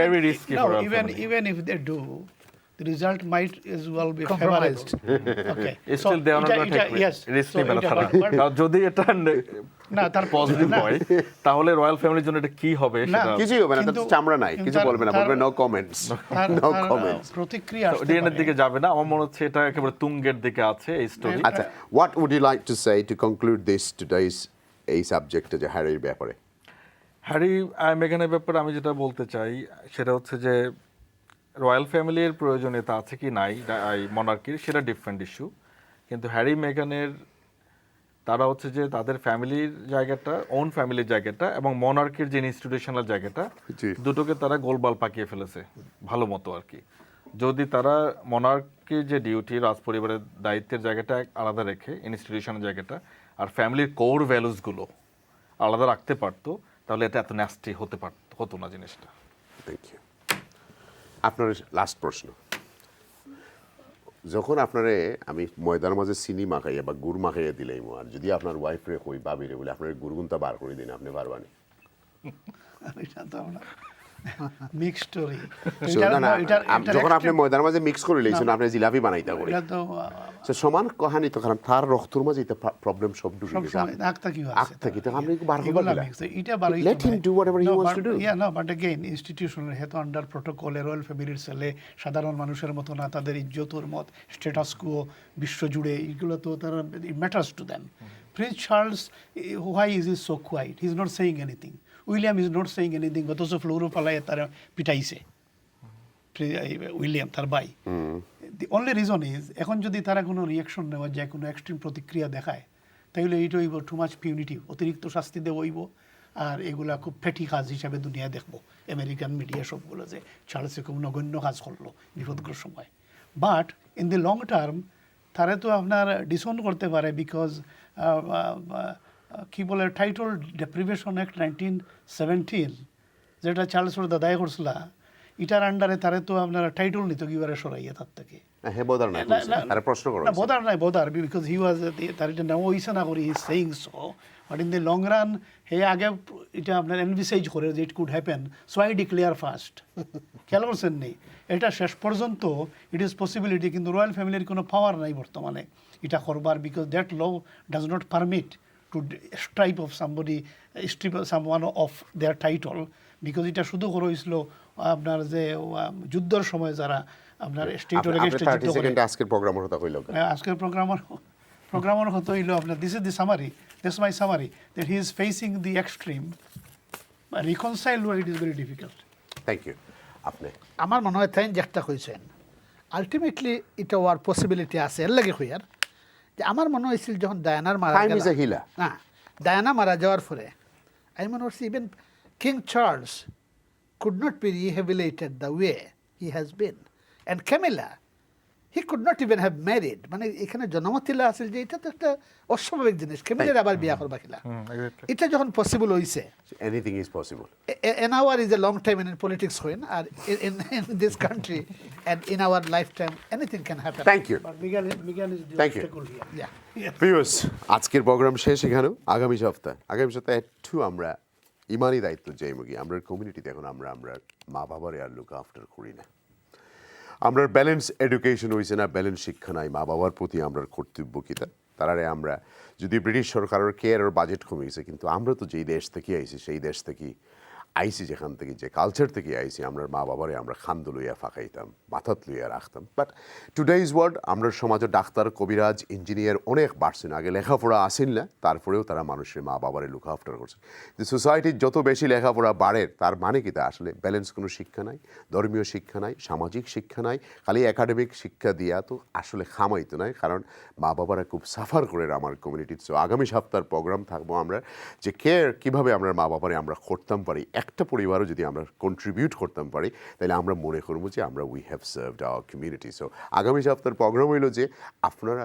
very risky for our family. even if they do, the result might as well be favorized. Okay. Still they are not going to take risk নেবে না তারা। কারণ যদি এটা না তার পজিটিভ হয় তাহলে রয়্যাল ফ্যামিলির জন্য এটা কি হবে সেটা কিছুই হবে না, তার চামড়া নাই, কিছু বলবে না, বলবে নো কমেন্টস, নো কমেন্টস। প্রতিক্রিয়া ডিএনএর দিকে যাবে না, আমার মনে হচ্ছে এটা একেবারে তুঙ্গের দিকে আছে এই স্টোরি। আচ্ছা, what would you like to say to conclude this today's এই সাবজেক্টে, যে হ্যারির ব্যাপারে? হ্যারি মেগানের ব্যাপারে আমি যেটা বলতে চাই সেটা হচ্ছে যে রয়্যাল ফ্যামিলির প্রয়োজনীয়তা আছে কি নাই মনার্কির, সেটা ডিফারেন্ট ইস্যু। কিন্তু হ্যারি মেগানের তারা হচ্ছে যে তাদের ফ্যামিলির জায়গাটা, ওন ফ্যামিলির জায়গাটা এবং মনার্কির যে ইনস্টিটিউশনাল জায়গাটা, দুটোকে তারা গোলবাল পাকিয়ে ফেলেছে ভালো মতো আর কি। যদি তারা মনার্কির যে ডিউটি, রাজপরিবারের দায়িত্বের জায়গাটা আলাদা রেখে ইনস্টিটিউশনের জায়গাটা আর ফ্যামিলির কোর ভ্যালুসগুলো আলাদা রাখতে পারতো, তাহলে এটা এত ন্যাস্টি হতো না জিনিসটা। Thank you. আপনার লাস্ট প্রশ্ন, যখন আপনারে আমি ময়দার মাঝে চিনি মাখাইয়া বা গুড় মাখাইয়া দিলাম, আর যদি আপনার ওয়াইফ রে কই বাবিরে বলে আপনার গুড়গুনটা বার করে দিন, আপনি পারবানি? Mix story. যখন আপনি ময়দার মাঝে মিক্স করে লইছেন, আপনি জিলাপি বানাইতা করি, তো সমান কাহিনী তো, কারণ তার রক্তর মাঝে এটা প্রবলেম সব ঢুকে গেছে। আক্তা কি তো আপনি বার করবা দিলা, এটা বার let him do whatever he wants to do. But again institutional হেতু আন্ডার প্রটোকল, রয়্যাল ফ্যামিলির ছেলে সাধারণ মানুষের মতো না, তাদের ইজ্জতর মত, স্ট্যাটাস কুও বিশ্বজুড়ে, এগুলো তো তারা matters to them. Prince Charles, why is is so quiet? He is not saying anything. William is not saying anything, অথচ ফ্লোরো পালায় তারা পিটাইছে উইলিয়াম তার ভাই। দি অনলি রিজন ইজ, এখন যদি তারা কোনো রিয়াকশন নেওয়া যায়, কোনো এক্সট্রিম প্রতিক্রিয়া দেখায়, তাহলে এইটা হইব টু মাচ পিউনিটিভ, অতিরিক্ত শাস্তি দেওয়া হইব। আর এগুলা খুব ফেটি কাজ হিসাবে দুনিয়া দেখবো, আমেরিকান মিডিয়া সবগুলো, যে চার্লসে খুব নগণ্য কাজ করলো বিপদগ্রস্ত সময়। But in the long term তারা তো আপনার ডিসন করতে পারে, বিকজ কি বলে টাইটল ডেপ্রিভেশন অ্যাক্ট 1917 যেটা চার্লসের দাদাই করছিল, এটার আন্ডারে তারে তো আপনারা টাইটল নিত কিবারে সরাইয়া তার থেকে। বোধার নাই, বোধার, বিকজ হি ওয়াজ তার এটা নাম হইছে না করি, he saying so, but in the long run হে আগে এটা আপনার এনভিসাইজ করে যে it could happen, so I declare first. খেয়াল করছেন নেই, এটা শেষ পর্যন্ত ইট ইজ পসিবিলিটি, কিন্তু রয়্যাল ফ্যামিলির কোনো পাওয়ার নাই বর্তমানে এটা করবার, because that law does not permit to stripe of somebody, strip someone of their title, because এটা শুধু করে হয়েছিল আপনার যে যুদ্ধের সময় যারা আপনার স্টেটের এগেইনস্টে যুদ্ধ করে। 30 সেকেন্ড আজকের প্রোগ্রামের কথা কইলো। আজকের প্রোগ্রামের কথা হইলো আপনার this is the summary, this my summary, that he is facing the extreme, reconcile or it is very difficult. Thank you. আপনি আমার মনে হয় তাই যেটা কইছেন আলটিমেটলি এটা ওয়ার পসিবিলিটি আছে এর লাগে হইয়ার যে আমার মনে হয়েছিল যখন ডায়ানার মারা গেল, না ডায়ানা মারা যাওয়ার পরে আমি মনে করছি even king Charles could not be rehabilitated the way he has been, and Camilla, he could not even have married. মানে এখানে জনমতিলা আছে যে এটা তো একটা অস্বাভাবিক জিনিস, ক্যামিলার আবার বিয়া করবা কিলা, এটা যখন পসিবল হইছে, anything is possible. an hour is a long time in politics when আর in this country and in our lifetime anything can happen. Thank you. But Miguel is the Thank you. obstacle here. Yeah. Viewers, আজকের programme শেষ এখানেও। আগামী সপ্তাহে একটু আমরা ইমানি দায়িত্ব যাইমুগি আমরা কমিউনিটিতে এখন আমরা মা বাবারে আর লুক আফটার করি না। আমরা ব্যালেন্স এডুকেশন হয়েছে না, ব্যালেন্স শিক্ষা নাই, মা বাবার প্রতি আমরা কর্তব্য কিতা তারারে আমরা যদি ব্রিটিশ সরকারের কেয়ার আর বাজেট কমে গেছে, কিন্তু আমরা তো যেই দেশ থেকে আইছি সেই দেশ থেকে আইসি, যেখান থেকে যে কালচার থেকে আইসি, আমরা মা বাবারে আমরা খান্দ লইয়া ফাঁকাইতাম, মাথাত লইয়া রাখতাম। বাট টুডেইজ ওয়ার্ল্ড আমরা সমাজে ডাক্তার, কবিরাজ, ইঞ্জিনিয়ার অনেক বাড়ছেন, আগে লেখাপড়া আসেন না, তারপরেও তারা মানুষের মা বাবারে লুক আফটার করছে। যে সোসাইটির যত বেশি লেখাপড়া বাড়ে তার মানে কি তা আসলে ব্যালেন্স কোনো শিক্ষা নাই, ধর্মীয় শিক্ষা নাই, সামাজিক শিক্ষা নাই, খালি একাডেমিক শিক্ষা দিয়া তো আসলে খামাইতো নাই, কারণ মা বাবারা খুব সাফার করে আমার কমিউনিটির। সো আগামী সপ্তাহের প্রোগ্রাম থাকবো আমরা যে কেয়ার কীভাবে আমরা মা বাবারে আমরা করতাম পারি, একটা পরিবারও যদি আমরা কন্ট্রিবিউট করতাম পারি তাহলে আমরা মনে করবো যে আমরা we have served our community. So আগামী সপ্তাহের প্রোগ্রাম হইল যে আপনারা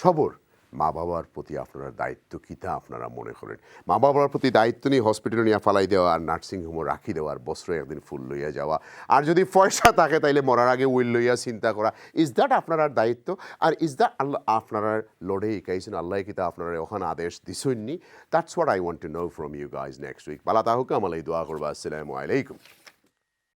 সবর মা বাবার প্রতি আপনারা দায়িত্ব কীটা আপনারা মনে করেন। মা বাবার প্রতি দায়িত্ব নিয়ে হসপিটালে নিয়ে ফালাই দেওয়া, আর নার্সিংহোমও রাখি দেওয়া, আর বছরে একদিন ফুল লইয়া যাওয়া, আর যদি পয়সা থাকে তাইলে মরার আগে উইল লইয়া চিন্তা করা, ইজ দ্যাট আপনার দায়িত্ব? আর ইজ দ্যাট আল্লাহ আপনারা লড়ে ইকাইছেন, আল্লাহ কিতা আপনারা ওখানে আদেশ দিছেননি? That's what I want to know from you guys next week. বালা তাহুকে আমালাই দোয়া করবা। আসসালামু আলাইকুম।